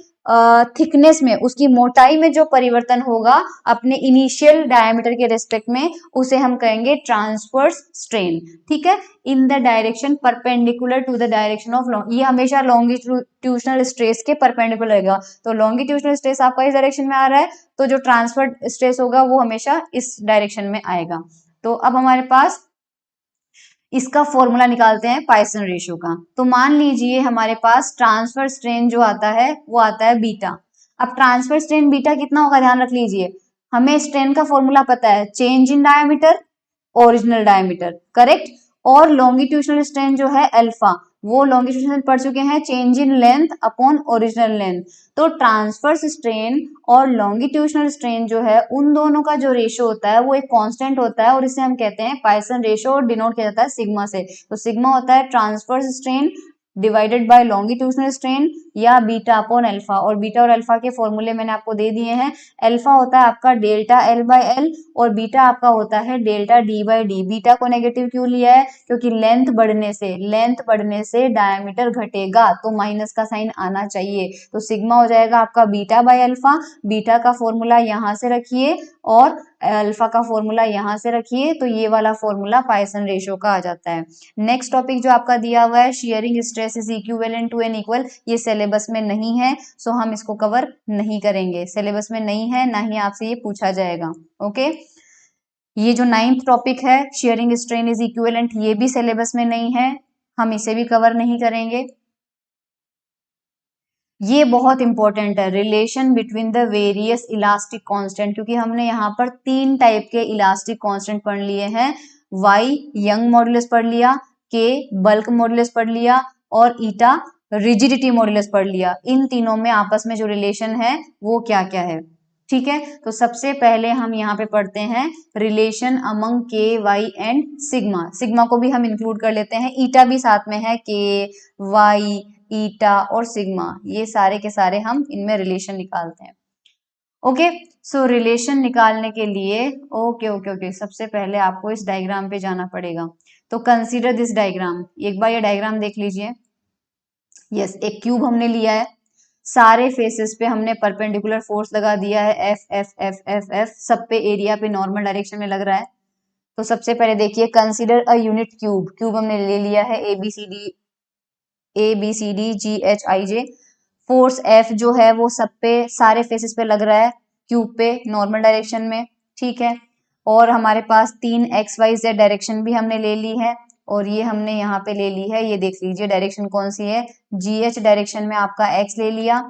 थिकनेस में, उसकी मोटाई में जो परिवर्तन होगा अपने इनिशियल डायमीटर के रेस्पेक्ट में, उसे हम कहेंगे ट्रांसवर्स स्ट्रेन। ठीक है, in the direction perpendicular to the direction of long, ये हमेशा लॉन्गिट्यूडनल स्ट्रेस के परपेंडिकुलर रहेगा। तो लॉन्गिट्यूडनल स्ट्रेस आपका इस डायरेक्शन में आ रहा है, तो जो ट्रांसफर स्ट्रेस होगा वो हमेशा इस डायरेक्शन में आएगा। तो अब हमारे पास इसका फॉर्मूला निकालते हैं पाइसन रेशियो का। तो मान लीजिए हमारे पास ट्रांसफर स्ट्रेन जो आता है वो आता है बीटा। अब ट्रांसफर स्ट्रेन बीटा कितना होगा, ध्यान रख लीजिए, हमें स्ट्रेन का फॉर्मूला पता है, change in diameter original diameter, correct. और लॉन्गिट्यूडनल स्ट्रेन जो है अल्फा, वो लॉन्गिट्यूडनल पढ़ चुके हैं, change in length upon original length. तो ट्रांसफर्स स्ट्रेन और लॉन्गिट्यूडनल स्ट्रेन जो है उन दोनों का जो रेशियो होता है वो एक कांस्टेंट होता है, और इसे हम कहते हैं पाइसन रेशियो, और डिनोट किया जाता है सिग्मा से। तो सिग्मा होता है transverse strain divided by longitudinal strain या बीटा अपॉन अल्फा। और बीटा और अल्फा के फॉर्मूले मैंने आपको दे दिए हैं। अल्फा होता है आपका डेल्टा एल बाय एल और बीटा आपका होता है delta d by d. Beta को नेगेटिव क्यों लिया है? क्योंकि लेंथ बढ़ने से डायमीटर घटेगा तो माइनस का साइन आना चाहिए। तो सिग्मा हो जाएगा आपका बीटा बाय अल्फा। बीटा का फॉर्मूला यहां से रखिए और अल्फा का फॉर्मूला यहां से रखिए, तो ये वाला फॉर्मूला पाइसन रेशियो का आ जाता है। नेक्स्ट टॉपिक जो आपका दिया हुआ है shearing stress is equivalent to n equal, ये सिलेबस में नहीं है, सो हम इसको कवर नहीं करेंगे। सिलेबस में नहीं है, ना ही आपसे ये पूछा जाएगा। ओके, ये जो 9th टॉपिक है शेयरिंग स्ट्रेन इज इक्विवेलेंट, ये भी सिलेबस में नहीं है, हम इसे भी कवर नहीं करेंगे। ये बहुत इंपॉर्टेंट है, relation between the various elastic constant, क्योंकि हमने यहाँ पर 3 टाइप के इलास्टिक कांस्टेंट पढ़ लिए हैं। वाई यंग मॉडुलस पढ़ लिया, के बल्क मॉडुलस पढ़ लिया और ईटा रिजिडिटी मॉडुलस पढ़ लिया। इन तीनों में आपस में जो रिलेशन है वो क्या क्या है, ठीक है। तो सबसे पहले हम यहाँ पे पढ़ते हैं रिलेशन अमंग के वाई एंड सिग्मा। सिग्मा को भी हम इंक्लूड कर लेते हैं, ईटा भी साथ में है, के वाई ईटा और सिग्मा, ये सारे के सारे हम इनमें रिलेशन निकालते हैं। ओके, सो रिलेशन निकालने के लिए ओके ओके ओके सबसे पहले आपको इस डायग्राम पे जाना पड़ेगा। तो कंसीडर दिस डायग्राम, एक बार ये डायग्राम देख लीजिए। यस, एक क्यूब हमने लिया है, सारे फेसेस पे हमने परपेंडिकुलर फोर्स लगा दिया है, F F F F F, सब पे एरिया पे नॉर्मल डायरेक्शन में लग रहा है। तो सबसे पहले देखिए consider a unit cube, cube हमने ले लिया है A B C D G H I J. Force F जो है वो सब पे सारे फेसेस पे लग रहा है, क्यूब पे नॉर्मल डायरेक्शन में, ठीक है। और हमारे पास 3 एक्स वाई जेड डायरेक्शन भी हमने ले ली है और ये हमने यहाँ पे ले ली है, ये देख लीजिए डायरेक्शन कौन सी है, जी एच डायरेक्शन में आपका एक्स ले लिया,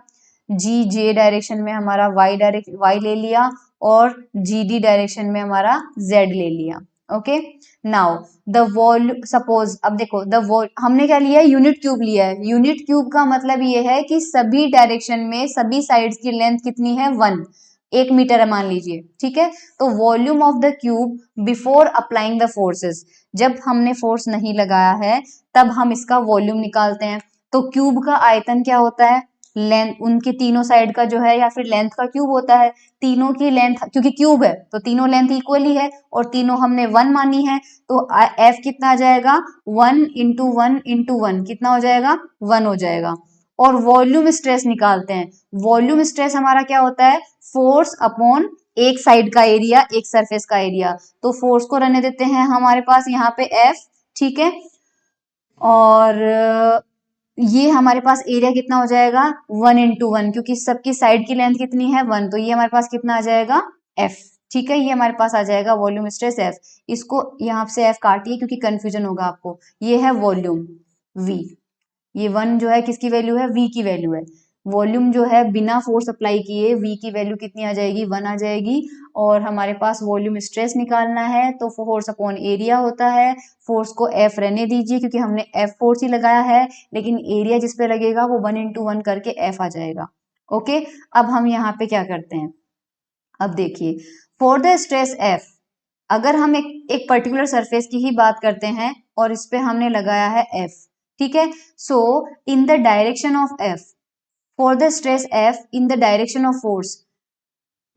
जी जे डायरेक्शन में हमारा वाई ले लिया और जी डी डायरेक्शन में हमारा जेड ले लिया। Okay, now the volume, suppose अब देखो हमने क्या लिया है, यूनिट क्यूब लिया है। यूनिट क्यूब का मतलब ये है कि सभी डायरेक्शन में सभी साइड्स की लेंथ कितनी है, 1 मीटर है मान लीजिए, ठीक है। तो volume of the cube before applying the forces, जब हमने फोर्स नहीं लगाया है तब हम इसका वॉल्यूम निकालते हैं। तो क्यूब का आयतन क्या होता है, लेंथ उनके तीनों साइड का जो है या फिर लेंथ का क्यूब होता है। तीनों की लेंथ, क्योंकि क्यूब है तो तीनों लेंथ इक्वली है और तीनों हमने 1 मानी है, तो एफ कितना आ जाएगा, 1 इंटू 1 इंटू 1 कितना हो जाएगा, 1 हो जाएगा। और वॉल्यूम स्ट्रेस निकालते हैं। वॉल्यूम स्ट्रेस हमारा क्या होता है, फोर्स अपॉन एक साइड का एरिया, एक सरफेस का एरिया। तो फोर्स को रहने देते हैं हमारे पास यहाँ पे एफ, ठीक है। और ये हमारे पास एरिया कितना हो जाएगा, 1 इंटू 1, क्योंकि सबकी साइड की लेंथ कितनी है, 1, तो ये हमारे पास कितना आ जाएगा, एफ, ठीक है। ये हमारे पास आ जाएगा वॉल्यूम स्ट्रेस एफ। इसको यहाँ से एफ काटिए क्योंकि कंफ्यूजन होगा आपको। ये है वॉल्यूम वी, ये 1 जो है किसकी वैल्यू है, वी की वैल्यू है। वॉल्यूम जो है बिना फोर्स अप्लाई किए वी की वैल्यू कितनी आ जाएगी, 1 आ जाएगी। और हमारे पास वॉल्यूम स्ट्रेस निकालना है तो फोर्स अपॉन एरिया होता है। फोर्स को एफ रहने दीजिए क्योंकि हमने एफ फोर्स ही लगाया है, लेकिन एरिया जिस पे लगेगा वो 1 इंटू 1 करके एफ आ जाएगा। ओके, अब हम यहाँ पे क्या करते हैं, अब देखिए फॉर द स्ट्रेस एफ, अगर हम एक पर्टिकुलर सरफेस की ही बात करते हैं और इस पे हमने लगाया है एफ, ठीक है। So in the direction of F, for the stress F in the direction of force,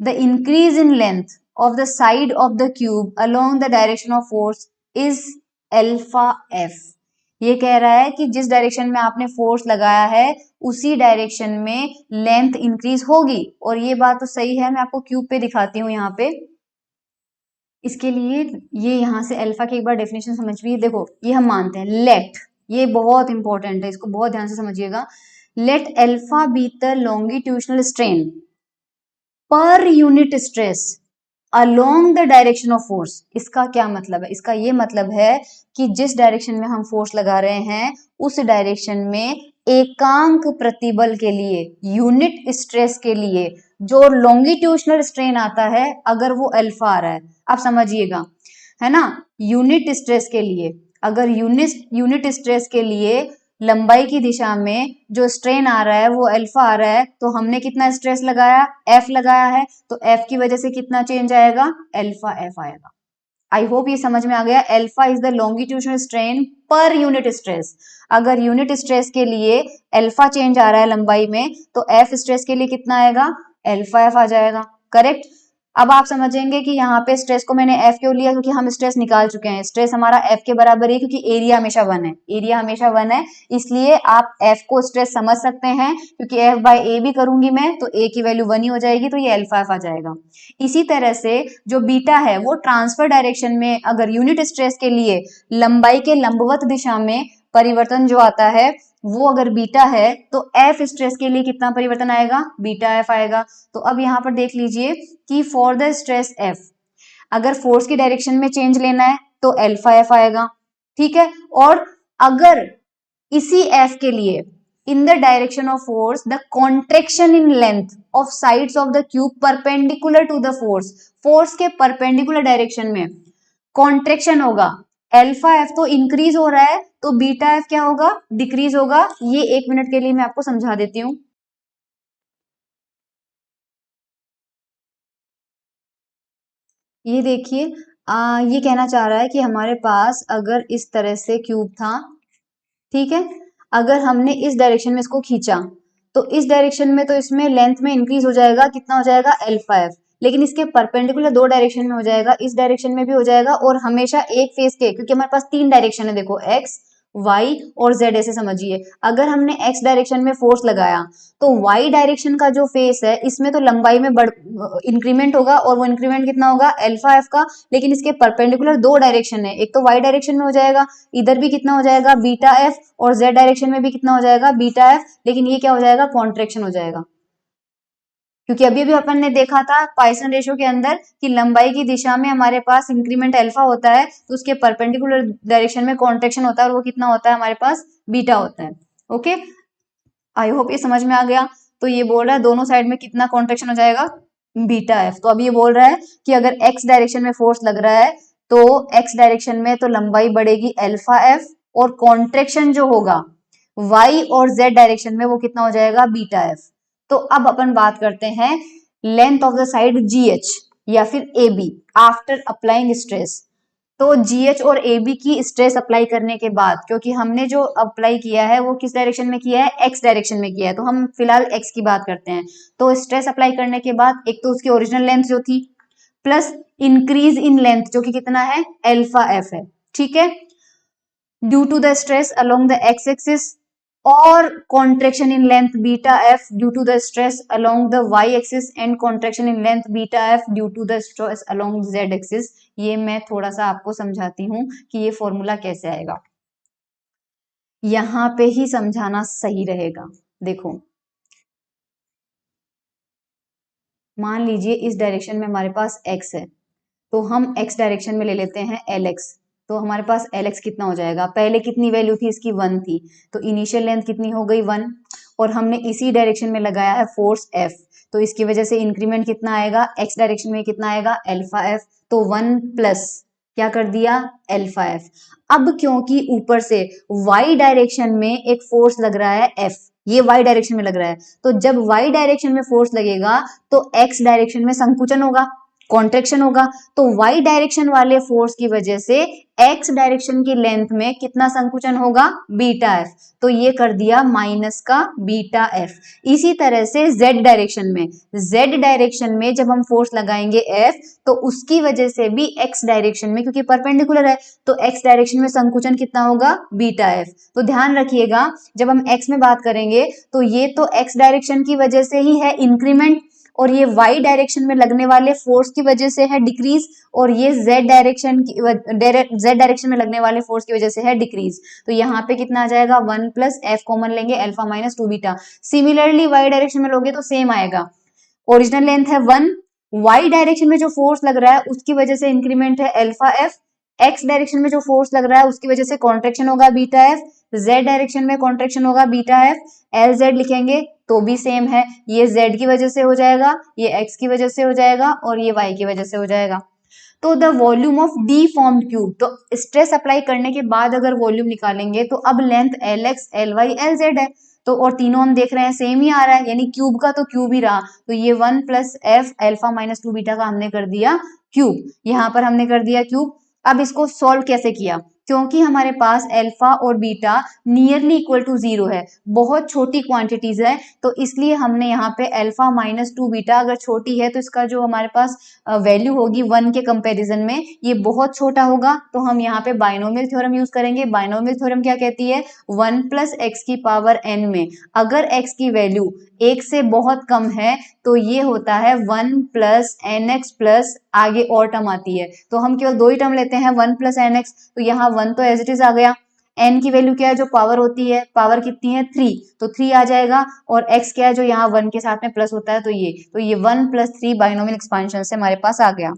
the increase in length of the side of the cube along the direction of force is alpha F. ये कह रहा है कि जिस direction में आपने force लगाया है उसी डायरेक्शन में लेंथ इंक्रीज होगी। और ये बात तो सही है, मैं आपको क्यूब पे दिखाती हूँ यहाँ पे। इसके लिए ये यहाँ से अल्फा की एक बार डेफिनेशन समझिए। देखो ये हम मानते हैं लेट, ये बहुत इंपॉर्टेंट है, इसको बहुत ध्यान से समझिएगा। Let alpha be the longitudinal strain per unit stress along the direction of force. इसका क्या मतलब है, इसका ये मतलब है कि जिस डायरेक्शन में हम फोर्स लगा रहे हैं उस डायरेक्शन में एकांक प्रतिबल के लिए, यूनिट स्ट्रेस के लिए जो लॉन्गिट्यूशनल स्ट्रेन आता है, अगर वो अल्फा आ रहा है, आप समझिएगा, है ना। यूनिट स्ट्रेस के लिए, अगर यूनिट स्ट्रेस के लिए लंबाई की दिशा में जो स्ट्रेन आ रहा है वो अल्फा आ रहा है, तो हमने कितना स्ट्रेस लगाया, एफ लगाया है, तो एफ की वजह से कितना चेंज आएगा, अल्फा एफ आएगा। आई होप ये समझ में आ गया। Alpha is the longitudinal strain per unit stress. अगर यूनिट स्ट्रेस के लिए अल्फा चेंज आ रहा है लंबाई में, तो एफ स्ट्रेस के लिए कितना आएगा, अल्फा एफ आ जाएगा। करेक्ट। अब आप समझेंगे कि यहाँ पे स्ट्रेस को मैंने एफ क्यों लिया, क्योंकि हम स्ट्रेस निकाल चुके हैं। स्ट्रेस हमारा एफ के बराबर है, क्योंकि एरिया हमेशा वन है, एरिया हमेशा वन है, इसलिए आप एफ को स्ट्रेस समझ सकते हैं। क्योंकि एफ बाय ए भी करूंगी मैं तो ए की वैल्यू वन ही हो जाएगी, तो ये अल्फा एफ आ जाएगा। इसी तरह से जो बीटा है वो ट्रांसफर डायरेक्शन में अगर यूनिट स्ट्रेस के लिए लंबाई के लंबवत दिशा में परिवर्तन जो आता है वो अगर बीटा है, तो एफ स्ट्रेस के लिए कितना परिवर्तन आएगा, बीटा एफ आएगा। तो अब यहाँ पर देख लीजिए कि फॉर द स्ट्रेस एफ, अगर फोर्स की डायरेक्शन में चेंज लेना है तो अल्फा एफ आएगा, ठीक है। और अगर इसी एफ के लिए in the direction of force the contraction in length of sides of the cube perpendicular to the force, force के परपेंडिकुलर डायरेक्शन में कॉन्ट्रेक्शन होगा, अल्फा एफ तो इंक्रीज हो रहा है, तो बीटा एफ क्या होगा, डिक्रीज होगा। ये 1 मिनट के लिए मैं आपको समझा देती हूं। ये देखिए, ये कहना चाह रहा है कि हमारे पास अगर इस तरह से क्यूब था, ठीक है, अगर हमने इस डायरेक्शन में इसको खींचा, तो इस डायरेक्शन में तो इसमें लेंथ में इंक्रीज हो जाएगा, कितना हो जाएगा, अल्फा एफ। लेकिन इसके परपेंडिकुलर दो डायरेक्शन में हो जाएगा, इस डायरेक्शन में भी हो जाएगा, और हमेशा एक फेस के, क्योंकि हमारे पास 3 डायरेक्शन है, देखो एक्स वाई और जेड, ऐसे समझिए। अगर हमने एक्स डायरेक्शन में फोर्स लगाया, तो वाई डायरेक्शन का जो फेस है इसमें तो लंबाई में इंक्रीमेंट होगा, और वो इंक्रीमेंट कितना होगा, अल्फा एफ का। लेकिन इसके परपेंडिकुलर 2 डायरेक्शन है, एक तो वाई डायरेक्शन में हो जाएगा, इधर भी कितना हो जाएगा, बीटा एफ, और जेड डायरेक्शन में भी कितना हो जाएगा, बीटा एफ। लेकिन ये क्या हो जाएगा, कॉन्ट्रेक्शन हो जाएगा, क्योंकि अभी अभी अपन ने देखा था पॉइसन रेशियो के अंदर कि लंबाई की दिशा में हमारे पास इंक्रीमेंट अल्फा होता है, तो उसके परपेंडिकुलर डायरेक्शन में कॉन्ट्रेक्शन होता है, और वो कितना होता है, हमारे पास बीटा होता है। ओके, आई होप ये समझ में आ गया। तो ये बोल रहा है दोनों साइड में कितना कॉन्ट्रेक्शन हो जाएगा, बीटा एफ। तो अब ये बोल रहा है कि अगर एक्स डायरेक्शन में फोर्स लग रहा है, तो एक्स डायरेक्शन में तो लंबाई बढ़ेगी अल्फा एफ, और कॉन्ट्रेक्शन जो होगा वाई और जेड डायरेक्शन में वो कितना हो जाएगा, बीटा एफ। तो अब अपन बात करते हैं length of the side G H या फिर A B after applying stress. तो जीएच और ए बी की स्ट्रेस अप्लाई करने के बाद, क्योंकि हमने जो अप्लाई किया है वो किस डायरेक्शन में किया है, एक्स डायरेक्शन में किया है, तो हम फिलहाल एक्स की बात करते हैं। तो स्ट्रेस अप्लाई करने के बाद एक तो उसकी ओरिजिनल लेंथ जो थी, प्लस इंक्रीज इन लेंथ जो कि कितना है, अल्फा एफ है, ठीक है, due to the stress along the X axis, और contraction in length beta F due to the stress along the Y axis, and contraction in length beta F due to the stress along Z axis. ये मैं थोड़ा सा आपको समझाती हूँ कि ये फॉर्मूला कैसे आएगा, यहां पे ही समझाना सही रहेगा। देखो, मान लीजिए इस डायरेक्शन में हमारे पास x है, तो हम x डायरेक्शन में ले लेते हैं lx। तो हमारे पास lx कितना हो जाएगा, पहले कितनी वैल्यू थी इसकी, 1 थी, तो इनिशियल लेंथ कितनी हो गई, 1। और हमने इसी डायरेक्शन में लगाया है फोर्स f, तो इसकी वजह से इंक्रीमेंट कितना आएगा, x डायरेक्शन में कितना आएगा, अल्फा f। तो 1 प्लस क्या कर दिया, अल्फा f। अब क्योंकि ऊपर से y डायरेक्शन में एक फोर्स लग रहा है f, ये y डायरेक्शन में लग रहा है, तो जब y डायरेक्शन में फोर्स लगेगा तो x डायरेक्शन में संकुचन होगा, कॉन्ट्रेक्शन होगा। तो y डायरेक्शन वाले फोर्स की वजह से x डायरेक्शन की लेंथ में कितना संकुचन होगा, बीटा एफ। तो ये कर दिया माइनस का बीटा एफ। इसी तरह से z डायरेक्शन में जब हम फोर्स लगाएंगे f, तो उसकी वजह से भी x डायरेक्शन में, क्योंकि परपेंडिकुलर है, तो x डायरेक्शन में संकुचन कितना होगा, बीटा एफ। तो ध्यान रखिएगा जब हम x में बात करेंगे, तो ये तो x डायरेक्शन की वजह से ही है इंक्रीमेंट, और ये y डायरेक्शन में लगने वाले फोर्स की वजह से है डिक्रीज, और ये z डायरेक्शन में लगने वाले फोर्स की वजह से है डिक्रीज। तो यहाँ पे कितना आ जाएगा, 1 प्लस एफ कॉमन लेंगे, alpha minus 2 beta. Similarly y direction में लोगे तो सेम आएगा, ओरिजिनल लेंथ है 1, y डायरेक्शन में जो फोर्स लग रहा है उसकी वजह से इंक्रीमेंट है अल्फा एफ, x डायरेक्शन में जो फोर्स लग रहा है उसकी वजह से कॉन्ट्रेक्शन होगा बीटा एफ, z डायरेक्शन में कॉन्ट्रेक्शन होगा बीटा एफ। एल जेड लिखेंगे तो भी सेम है, ये z की वजह से हो जाएगा, ये x की वजह से हो जाएगा, और ये y की वजह से हो जाएगा। तो the volume of the formed cube, तो स्ट्रेस अप्लाई करने के बाद अगर वॉल्यूम निकालेंगे तो अब length l x l y l z है, तो और तीनों हम देख रहे हैं सेम ही आ रहा है, यानी क्यूब का तो क्यूब ही रहा, तो ये 1 plus F alpha minus 2 beta का हमने कर दिया क्यूब, यहाँ पर हमने कर दिया क्यूब। अब इसको सॉल्व कैसे किया, क्योंकि हमारे पास अल्फा और बीटा नियरली इक्वल टू 0 है, बहुत छोटी क्वांटिटीज है, तो इसलिए हमने यहाँ पे अल्फा माइनस 2 बीटा अगर छोटी है तो इसका जो हमारे पास वैल्यू होगी 1 के कंपैरिजन में ये बहुत छोटा होगा, तो हम यहाँ पे बाइनोमियल थ्योरम यूज करेंगे। बाइनोमियल थ्योरम क्या कहती है, 1 प्लस एक्स की पावर n में अगर x की वैल्यू 1 से बहुत कम है तो ये होता है 1 प्लस एन एक्स प्लस आगे और टर्म आती है, तो हम केवल दो ही टर्म लेते हैं 1 प्लस एन एक्स, तो यहाँ 1 तो एज इट इज आ गया, n की वैल्यू क्या है जो पावर होती है, पावर कितनी है 3, तो 3 आ जाएगा, और x क्या है जो यहाँ 1 के साथ में प्लस होता है, तो ये 1 प्लस 3 बाइनोमियल एक्सपांशन से हमारे पास आ गया।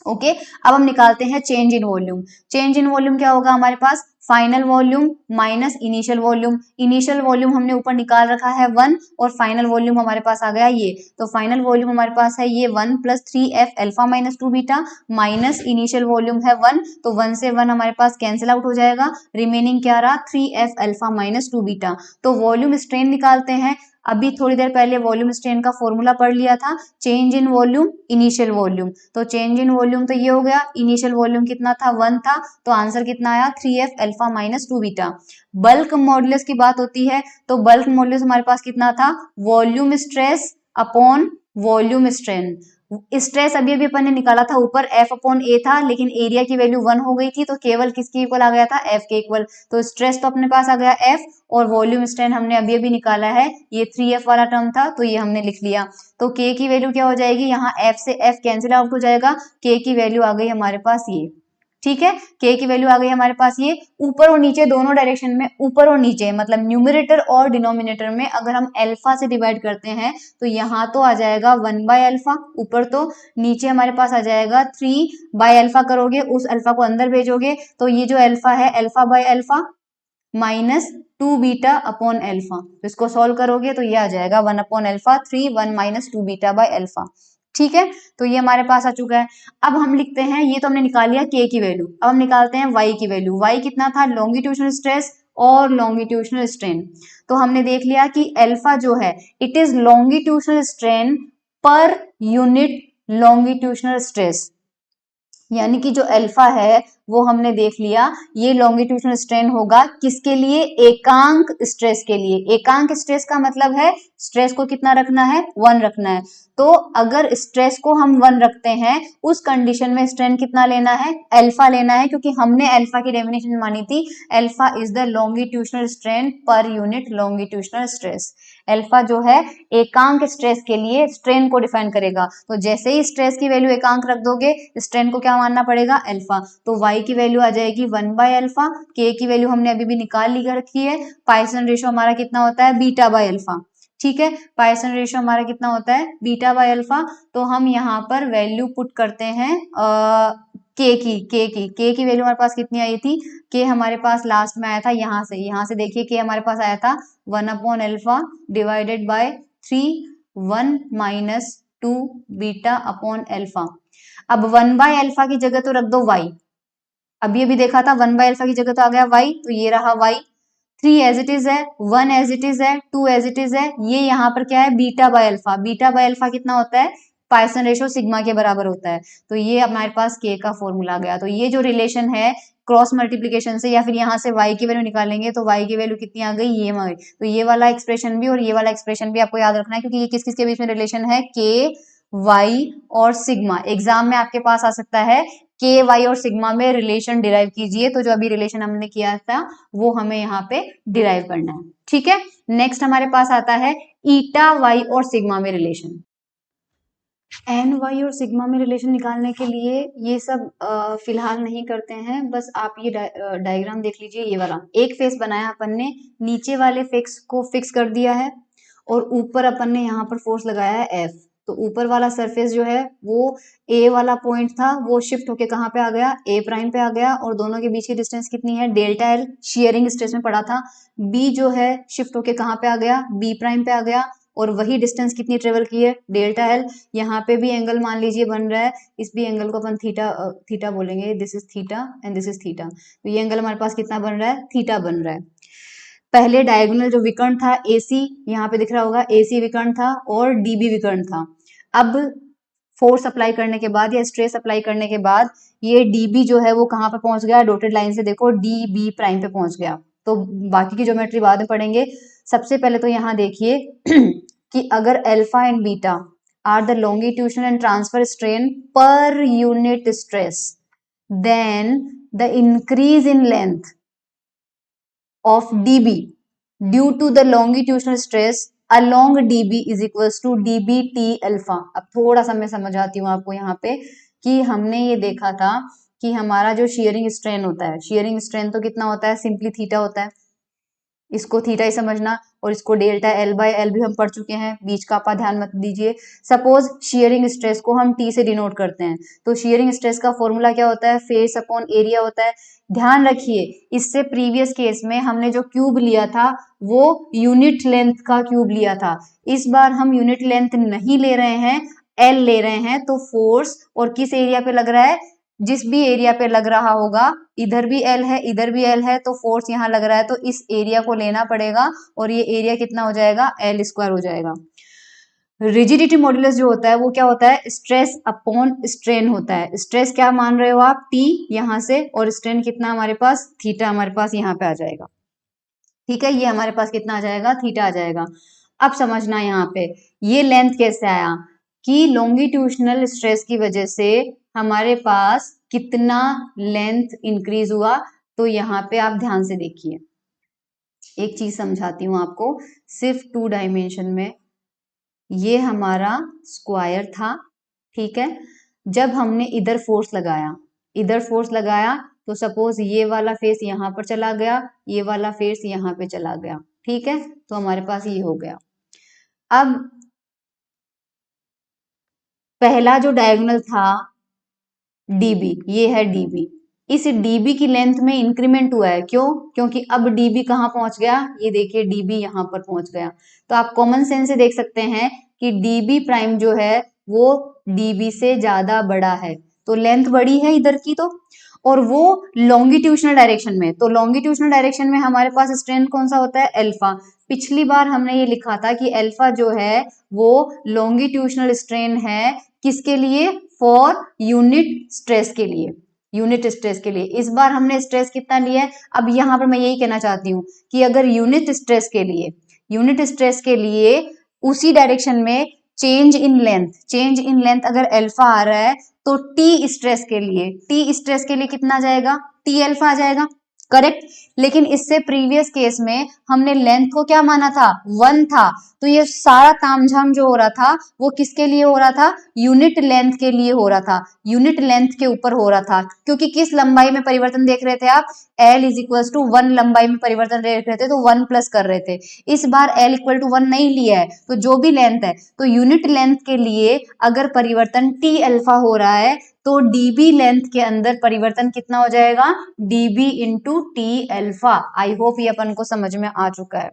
ओके, अब हम निकालते हैं change in volume. Change in volume क्या होगा हमारे पास, final volume minus initial volume. Initial volume हमने ऊपर निकाल रखा है 1 और फाइनल वॉल्यूम हमारे पास आ गया ये, तो फाइनल वॉल्यूम हमारे पास है ये 1 plus 3 F alpha minus 2 beta minus initial volume है 1, तो 1 से 1 हमारे पास कैंसिल आउट हो जाएगा, रिमेनिंग क्या रहा 3 एफ अल्फा माइनस 2 बीटा। तो वॉल्यूम स्ट्रेन निकालते हैं। अभी थोड़ी देर पहले वॉल्यूम स्ट्रेन का फॉर्मूला पढ़ लिया था, change in volume initial volume, तो चेंज इन वॉल्यूम तो ये हो गया, इनिशियल वॉल्यूम कितना था 1 था, तो आंसर कितना आया 3f alpha minus 2 beta. Bulk modulus की बात होती है, तो बल्क मॉडुलस हमारे पास कितना था, volume stress upon volume strain. Stress अभी अभी अपन ने निकाला था ऊपर F अपॉन ए था, लेकिन एरिया की वैल्यू 1 हो गई थी, तो केवल किसके इक्वल आ गया था, F के इक्वल, तो स्ट्रेस तो अपने पास आ गया F, और वॉल्यूम स्ट्रेन हमने अभी अभी निकाला है, ये 3F वाला टर्म था, तो ये हमने लिख लिया। तो K की वैल्यू क्या हो जाएगी, यहाँ F से F कैंसिल आउट हो जाएगा, K की वैल्यू आ गई हमारे पास ये, ठीक है, K की वैल्यू आ गई हमारे पास ये। ऊपर और नीचे दोनों डायरेक्शन में, ऊपर और नीचे मतलब न्यूमरेटर और डिनोमिनेटर में अगर हम अल्फा से डिवाइड करते हैं तो यहाँ तो आ जाएगा 1 बाय अल्फा ऊपर, तो नीचे हमारे पास आ जाएगा 3 बाय अल्फा, करोगे उस अल्फा को अंदर भेजोगे तो ये जो अल्फा है alpha by alpha minus 2 beta upon alpha, तो इसको सॉल्व करोगे तो ये आ जाएगा 1 upon alpha 3 1 minus 2 beta by alpha, ठीक है, तो ये हमारे पास आ चुका है। अब हम लिखते हैं, ये तो हमने निकाल लिया K की वैल्यू, अब हम निकालते हैं Y की वैल्यू। Y कितना था, लॉन्गिट्यूशनल स्ट्रेस और लॉन्गिट्यूशनल स्ट्रेन, तो हमने देख लिया कि अल्फा जो है it is longitudinal strain per unit longitudinal stress, यानी कि जो अल्फा है वो हमने देख लिया, ये लॉन्गिट्यूशनल स्ट्रेन होगा किसके लिए, एकांक स्ट्रेस के लिए। एकांक स्ट्रेस का मतलब है स्ट्रेस को कितना रखना है, 1 रखना है, तो अगर स्ट्रेस को हम 1 रखते हैं उस कंडीशन में स्ट्रेन कितना लेना है, अल्फा लेना है, क्योंकि हमने अल्फा की डेफिनेशन मानी थी, alpha is the longitudinal strain per unit longitudinal stress. Alpha जो है एकांक स्ट्रेस के लिए स्ट्रेन को डिफाइन करेगा, तो जैसे ही स्ट्रेस की वैल्यू एकांक रख दोगे स्ट्रेन को क्या मानना पड़ेगा, अल्फा, तो y की वैल्यू आ जाएगी 1 बाय अल्फा, k की वैल्यू हमने अभी भी निकाल ली रखी है, पाइसन रेशो हमारा कितना होता है, बीटा बाय अल्फा, ठीक है, पाइसन रेशो हमारा कितना होता है, बीटा बाय अल्फा, तो हम यहाँ पर वैल्यू पुट करते हैं k की वैल्यू हमारे पास कितनी आई थी, k हमारे पास लास्ट में आया था यहाँ से देखिए k हमारे पास आया था 1 upon alpha divided by 3 1 minus 2 beta upon alpha. अब 1 बाय अल्फा की जगह तो रख दो y, अभी अभी देखा था 1 बाय अल्फा की जगह तो आ गया y, तो ये रहा y, 3 एज इट इज है, 1 एज इट इज है, 2 एज इट इज है, ये यहाँ पर क्या है beta by alpha, beta by alpha कितना होता है, पाइसन रेशो सिग्मा के बराबर होता है, तो ये हमारे पास k का फॉर्मूला आ गया। तो ये जो रिलेशन है क्रॉस मल्टीप्लीकेशन से या फिर यहाँ से y की वैल्यू निकालेंगे तो y की वैल्यू कितनी आ गई, ये आ गई, तो ये वाला एक्सप्रेशन भी और ये वाला एक्सप्रेशन भी आपको याद रखना है, क्योंकि ये किस किस के बीच में रिलेशन है, k y और सिग्मा। एग्जाम में आपके पास आ सकता है के वाई और सिग्मा में रिलेशन डिराइव कीजिए, तो जो अभी रिलेशन हमने किया था वो हमें यहाँ पे डिराइव करना है, ठीक है। नेक्स्ट हमारे पास आता है ईटा वाई और सिग्मा में रिलेशन। एन वाई और सिग्मा में रिलेशन निकालने के लिए ये सब फिलहाल नहीं करते हैं, बस आप ये डायग्राम देख लीजिए, ये वाला एक फेस बनाया अपन ने, नीचे वाले फेस को फिक्स कर दिया है और ऊपर अपन ने यहाँ पर फोर्स लगाया है एफ, तो ऊपर वाला सरफेस जो है वो ए वाला पॉइंट था वो शिफ्ट होके कहाँ पे आ गया, ए प्राइम पे आ गया, और दोनों के बीच की डिस्टेंस कितनी है, डेल्टा एल, शेयरिंग स्ट्रेस में पड़ा था। बी जो है शिफ्ट होके कहाँ पे आ गया, बी प्राइम पे आ गया, और वही डिस्टेंस कितनी ट्रेवल की है, डेल्टा एल। यहाँ पे भी एंगल मान लीजिए बन रहा है, इस भी एंगल को अपन थीटा बोलेंगे, this is theta and this is theta, तो ये एंगल हमारे पास कितना बन रहा है, थीटा बन रहा है। पहले डायगोनल जो विकर्ण था AC, यहाँ पे दिख रहा होगा AC विकर्ण था और DB विकर्ण था। अब फोर्स अप्लाई करने के बाद या स्ट्रेस अप्लाई करने के बाद ये DB जो है वो कहाँ पे पहुंच गया, डॉटेड लाइन से देखो DB प्राइम पे पहुंच गया। तो बाकी की ज्योमेट्री बाद में पढ़ेंगे। सबसे पहले तो यहाँ देखिए कि अगर alpha and beta are the longitudinal and transfer strain per unit stress, then the increase in length of dB due to the longitudinal stress along dB is equals to dB t alpha। अब थोड़ा सा मैं समझाती हूँ आपको यहाँ पे कि हमने ये देखा था कि हमारा जो शेयरिंग स्ट्रेन होता है, शेयरिंग स्ट्रेन तो कितना होता है, सिंपली थीटा होता है, इसको थीटा ही समझना, और इसको डेल्टा एल बाय एल भी हम पढ़ चुके हैं, बीच का आपा ध्यान मत दीजिए। सपोज शियरिंग स्ट्रेस को हम टी से डिनोट करते हैं, तो शियरिंग स्ट्रेस का फॉर्मूला क्या होता है, फेस अपॉन एरिया होता है। ध्यान रखिए इससे प्रीवियस केस में हमने जो क्यूब लिया था वो यूनिट लेंथ का क्यूब लिया था, इस बार हम यूनिट लेंथ नहीं ले रहे हैं, एल ले रहे हैं। तो फोर्स और किस एरिया पे लग रहा है, जिस भी एरिया पे लग रहा होगा, इधर भी एल है इधर भी एल है, तो फोर्स यहाँ लग रहा है तो इस एरिया को लेना पड़ेगा, और ये एरिया कितना हो जाएगा, एल स्क्वायर हो जाएगा। रिजिडिटी मॉड्यूलस जो होता है वो क्या होता है, स्ट्रेस अपॉन स्ट्रेन होता है। स्ट्रेस क्या मान रहे हो आप, टी यहाँ से, और स्ट्रेन कितना हमारे पास, थीटा हमारे पास यहाँ पे आ जाएगा। ठीक है, ये हमारे पास कितना आ जाएगा, थीटा आ जाएगा। अब समझना यहाँ पे ये लेंथ कैसे आया, कि लॉन्गिट्यूशनल स्ट्रेस की वजह से हमारे पास कितना लेंथ इंक्रीज हुआ। तो यहाँ पे आप ध्यान से देखिए, एक चीज समझाती हूँ आपको, सिर्फ 2 डायमेंशन में। ये हमारा स्क्वायर था, ठीक है, जब हमने इधर फोर्स लगाया, इधर फोर्स लगाया तो सपोज ये वाला फेस यहाँ पर चला गया, ये वाला फेस यहाँ पे चला गया, ठीक है, तो हमारे पास ये हो गया। अब पहला जो डायगोनल था डीबी, ये है डीबी, इस डीबी की लेंथ में इंक्रीमेंट हुआ है, क्यों, क्योंकि अब डीबी कहाँ पहुंच गया, ये देखिए डीबी यहाँ पर पहुंच गया। तो आप कॉमन सेंस से देख सकते हैं कि डीबी प्राइम जो है वो डीबी से ज्यादा बड़ा है, तो लेंथ बड़ी है इधर की, तो और वो लॉन्गिट्यूशनल डायरेक्शन में, तो लॉन्गिट्यूशनल डायरेक्शन में हमारे पास स्ट्रेन कौन सा होता है, अल्फा। पिछली बार हमने ये लिखा था कि अल्फा जो है वो लॉन्गिट्यूशनल स्ट्रेन है, किसके लिए, फॉर यूनिट स्ट्रेस के लिए, यूनिट स्ट्रेस के लिए। इस बार हमने स्ट्रेस कितना लिया है, अब यहाँ पर मैं यही कहना चाहती हूँ कि अगर यूनिट स्ट्रेस के लिए, यूनिट स्ट्रेस के लिए उसी डायरेक्शन में change in length, change in length अगर अल्फा आ रहा है, तो टी स्ट्रेस के लिए, टी स्ट्रेस के लिए कितना आ जाएगा, टी अल्फा आ जाएगा, करेक्ट। लेकिन इससे प्रीवियस केस में हमने लेंथ को क्या माना था, 1 था, तो ये सारा तामझाम जो हो रहा था वो किसके लिए हो रहा था, यूनिट लेंथ के लिए हो रहा था, यूनिट लेंथ के ऊपर हो रहा था, क्योंकि किस लंबाई में परिवर्तन देख रहे थे आप, L इज इक्वल टू 1 लंबाई में परिवर्तन देख रहे थे, तो 1 प्लस कर रहे थे। इस बार L इक्वल टू 1 नहीं लिया है, तो जो भी लेंथ है, तो यूनिट लेंथ के लिए अगर परिवर्तन टी अल्फा हो रहा है, तो डीबी लेंथ के अंदर परिवर्तन कितना हो जाएगा, dB into T alpha. I hope ये अपन को समझ में आ चुका है।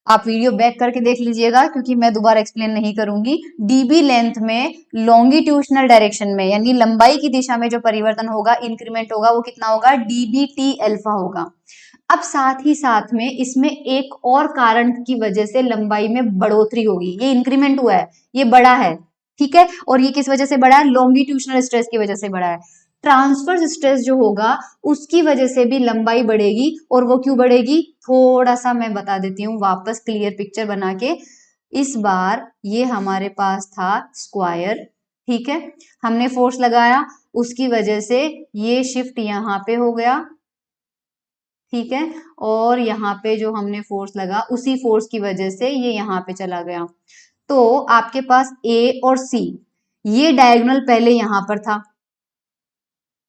आप वीडियो बैक करके देख लीजिएगा, क्योंकि मैं दोबारा एक्सप्लेन नहीं करूंगी। डीबी लेंथ में लॉन्गिट्यूशनल डायरेक्शन में, यानी लंबाई की दिशा में जो परिवर्तन होगा, इंक्रीमेंट होगा, वो कितना होगा, डीबी टी अल्फा होगा। अब साथ ही साथ में इसमें एक और कारण की वजह से लंबाई में बढ़ोतरी होगी, ये इंक्रीमेंट हुआ है, ये बड़ा है, ठीक है, और ये किस वजह से बढ़ा है, लॉन्गिट्यूशनल स्ट्रेस की वजह से बढ़ा है। ट्रांसवर्स स्ट्रेस जो होगा उसकी वजह से भी लंबाई बढ़ेगी, और वो क्यों बढ़ेगी, थोड़ा सा मैं बता देती हूँ वापस क्लियर पिक्चर बना के। इस बार ये हमारे पास था स्क्वायर, ठीक है, हमने फोर्स लगाया, उसकी वजह से ये शिफ्ट यहाँ पे हो गया, ठीक है, और यहाँ पे जो हमने फोर्स लगा उसी फोर्स की वजह से ये यहाँ पे चला गया। तो आपके पास ए और सी, ये डायगोनल पहले यहाँ पर था,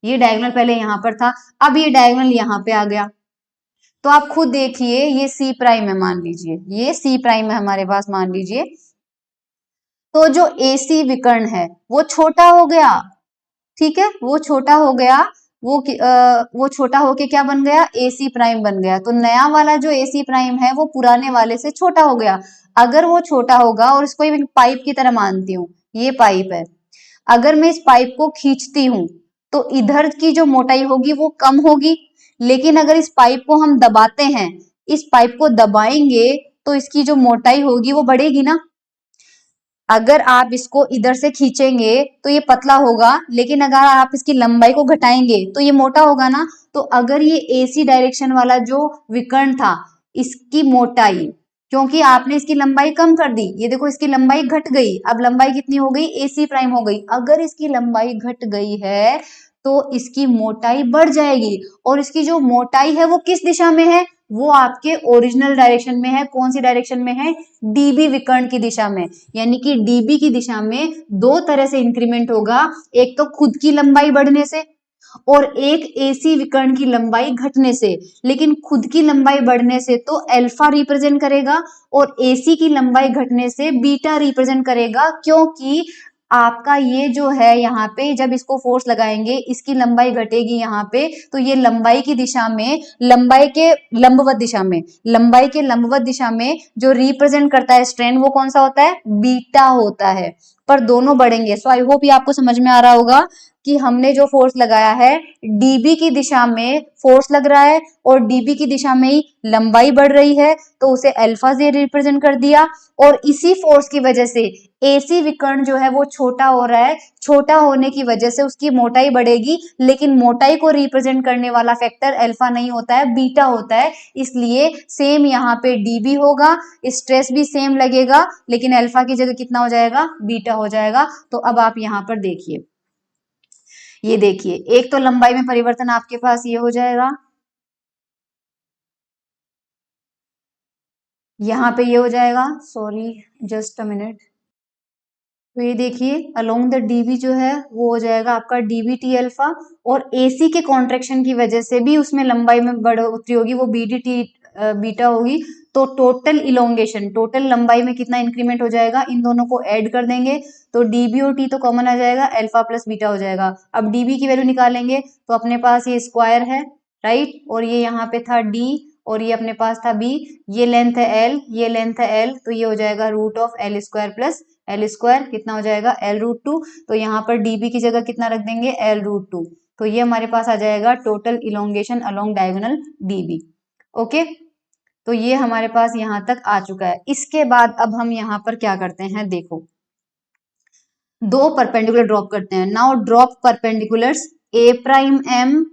ये डायगोनल पहले यहाँ पर था, अब ये डायगोनल यहाँ पे आ गया, तो आप खुद देखिए, ये सी प्राइम है, मान लीजिए ये सी प्राइम है हमारे पास, मान लीजिए, तो जो AC विकर्ण है वो छोटा हो गया, ठीक है, वो छोटा हो गया, वो छोटा होके क्या बन गया, AC प्राइम बन गया। तो नया वाला जो AC प्राइम है वो पुराने वाले से छोटा हो गया। अगर वो छोटा होगा, और इसको एक पाइप की तरह मानती हूँ, ये पाइप है, अगर मैं इस पाइप को खींचती हूँ तो इधर की जो मोटाई होगी वो कम होगी, लेकिन अगर इस पाइप को हम दबाते हैं इस पाइप को दबाएंगे तो इसकी जो मोटाई होगी वो बढ़ेगी ना। अगर आप इसको इधर से खींचेंगे तो ये पतला होगा, लेकिन अगर आप इसकी लंबाई को घटाएंगे तो ये मोटा होगा ना। तो अगर ये एसी डायरेक्शन वाला जो विकर्ण था, इसकी मोटाई, क्योंकि आपने इसकी लंबाई कम कर दी, ये देखो इसकी लंबाई घट गई, अब लंबाई कितनी हो गई, एसी प्राइम हो गई। अगर इसकी लंबाई घट गई है तो इसकी मोटाई बढ़ जाएगी, और इसकी जो मोटाई है वो किस दिशा में है, वो आपके ओरिजिनल डायरेक्शन में है। कौन सी डायरेक्शन में है, डीबी विकर्ण की दिशा में। यानी कि डीबी की दिशा में दो तरह से इंक्रीमेंट होगा, एक तो खुद की लंबाई बढ़ने से और एक एसी विकर्ण की लंबाई घटने से। लेकिन खुद की लंबाई बढ़ने से तो अल्फा रिप्रेजेंट करेगा और एसी की लंबाई घटने से बीटा रिप्रेजेंट करेगा, क्योंकि आपका ये जो है यहाँ पे जब इसको फोर्स लगाएंगे इसकी लंबाई घटेगी यहाँ पे, तो ये लंबाई की दिशा में, लंबाई के लंबवत दिशा में, लंबाई के लंबवत दिशा में जो रिप्रेजेंट करता है स्ट्रेन वो कौन सा होता है, बीटा होता है। पर दोनों बढ़ेंगे। सो आई होप ये आपको समझ में आ रहा होगा कि हमने जो फोर्स लगाया है डीबी की दिशा में फोर्स लग रहा है और डीबी की दिशा में ही लंबाई बढ़ रही है, तो उसे अल्फा से रिप्रेजेंट कर दिया। और इसी फोर्स की वजह से एसी विकर्ण जो है वो छोटा हो रहा है, छोटा होने की वजह से उसकी मोटाई बढ़ेगी, लेकिन मोटाई को रिप्रेजेंट करने वाला फैक्टर अल्फा नहीं होता है, बीटा होता है। इसलिए सेम यहाँ पे डीबी होगा, स्ट्रेस भी सेम लगेगा, लेकिन अल्फा की जगह कितना हो जाएगा, बीटा हो जाएगा। तो अब आप यहाँ पर देखिए, ये देखिए, एक तो लंबाई में परिवर्तन आपके पास ये हो जाएगा, यहाँ पे ये हो जाएगा, सॉरी जस्ट अ मिनट। तो ये देखिए अलोंग द डीबी जो है वो हो जाएगा आपका डीबी टी अल्फा, और एसी के कॉन्ट्रेक्शन की वजह से भी उसमें लंबाई में बढ़ोतरी होगी, वो बीडी टी बीटा होगी। तो टोटल इलोंगेशन, टोटल लंबाई में कितना इंक्रीमेंट हो जाएगा, इन दोनों को ऐड कर देंगे तो डीबी और टी तो कॉमन आ जाएगा, अल्फा प्लस बीटा हो जाएगा। अब डीबी की वैल्यू निकालेंगे तो अपने पास ये स्क्वायर है, राइट, और ये यहाँ पे था डी और ये अपने पास था बी, ये लेंथ है एल, ये लेंथ है एल, तो ये हो जाएगा root of l square plus l square, कितना हो जाएगा एल रूट टू। तो यहाँ पर डीबी की जगह कितना रख देंगे, एल रूट टू। तो ये हमारे पास आ जाएगा total elongation along diagonal dB. Okay, तो ये हमारे पास यहाँ तक आ चुका है। इसके बाद अब हम यहाँ पर क्या करते हैं, देखो दो परपेंडिकुलर ड्रॉप करते हैं। Now drop perpendiculars A prime M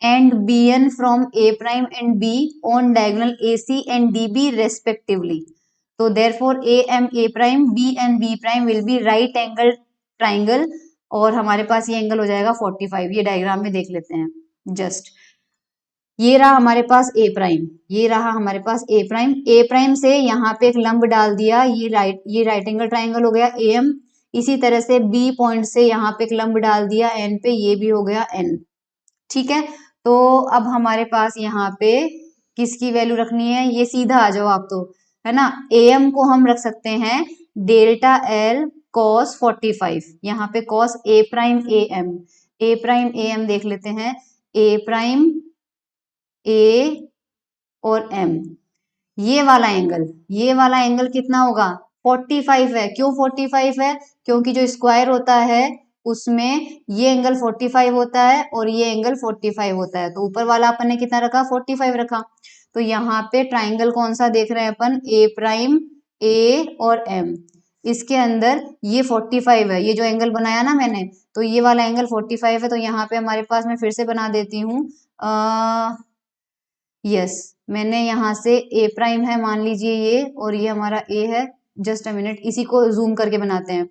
and bn from a prime and b on diagonal ac and db respectively. So therefore am a prime, b and b prime will be right angle triangle, और हमारे पास ये angle हो जाएगा 45। ये diagram में देख लेते हैं जस्ट। ये रहा हमारे पास ए प्राइम, ये रहा हमारे पास ए प्राइम, ए प्राइम से यहाँ पे एक लंब डाल दिया, ये राइट एंगल ट्राइंगल हो गया ए एम। इसी तरह से बी पॉइंट से यहाँ पे एक लंब डाल दिया एन पे, ये भी हो गया एन। ठीक है, तो अब हमारे पास यहाँ पे किसकी वैल्यू रखनी है, ये सीधा आ जाओ आप तो, है ना। एम को हम रख सकते हैं डेल्टा एल कॉस 45, यहाँ पे cos A prime A M, A prime A M देख लेते हैं, ए प्राइम ए और एम, ये वाला एंगल, ये वाला एंगल कितना होगा 45 है। क्यों 45 है, क्योंकि जो स्क्वायर होता है उसमें ये एंगल 45 होता है और ये एंगल 45 होता है, तो ऊपर वाला अपन ने कितना रखा 45 रखा। तो यहाँ पे ट्राइंगल कौन सा देख रहे हैं अपन, ए प्राइम ए और एम, इसके अंदर ये 45 है, ये जो एंगल बनाया ना मैंने, तो ये वाला एंगल 45 है। तो यहाँ पे हमारे पास, मैं फिर से बना देती हूँ, यस, मैंने यहाँ से ए प्राइम है मान लीजिए ये, और ये हमारा ए है, जस्ट अ मिनट इसी को जूम करके बनाते हैं।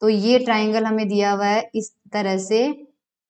तो ये ट्राइंगल हमें दिया हुआ है इस तरह से,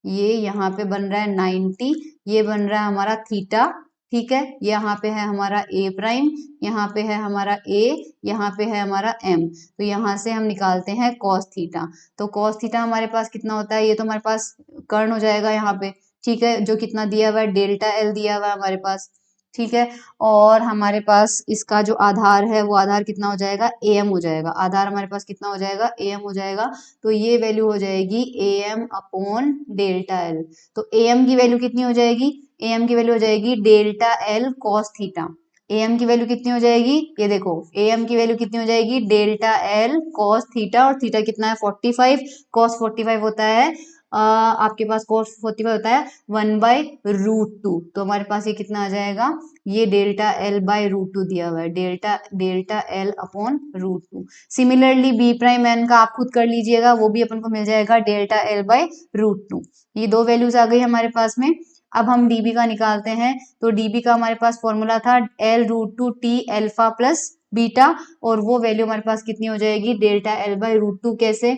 ये यहाँ पे बन रहा है 90, ये बन रहा है हमारा थीटा, ठीक है, यहाँ पे है हमारा ए प्राइम, यहाँ पे है हमारा ए, यहाँ पे है हमारा एम। तो यहाँ से हम निकालते हैं कॉस थीटा, तो कॉस थीटा हमारे पास कितना होता है, ये तो हमारे पास कर्ण हो जाएगा यहाँ पे, ठीक है, जो कितना दिया हुआ है डेल्टा एल दिया हुआ है हमारे पास, ठीक है। और हमारे पास इसका जो आधार है वो आधार कितना हो जाएगा, ए एम हो जाएगा, आधार हमारे पास कितना हो जाएगा, ए एम हो जाएगा। तो ये वैल्यू हो जाएगी A M upon delta L. तो ए एम की वैल्यू कितनी हो जाएगी, ए एम की वैल्यू हो जाएगी delta L cos theta. A M की वैल्यू कितनी हो जाएगी, ये देखो ए एम की वैल्यू कितनी हो जाएगी, डेल्टा एल कॉस थीटा, और थीटा कितना है 45, कॉस 45 होता है आपके पास cos 45 होता है 1/√2। तो हमारे पास ये कितना आ जाएगा, ये डेल्टा L/√2 दिया हुआ है, delta L upon √2। Similarly B prime N का आप खुद कर लीजिएगा, वो भी अपन को मिल जाएगा डेल्टा L/√2। ये दो वैल्यूज आ गई हमारे पास में। अब हम डीबी का निकालते हैं, तो डीबी का हमारे पास फॉर्मूला था L√2 T alpha plus beta, और वो वैल्यू हमारे पास कितनी हो जाएगी, डेल्टा L/√2। कैसे,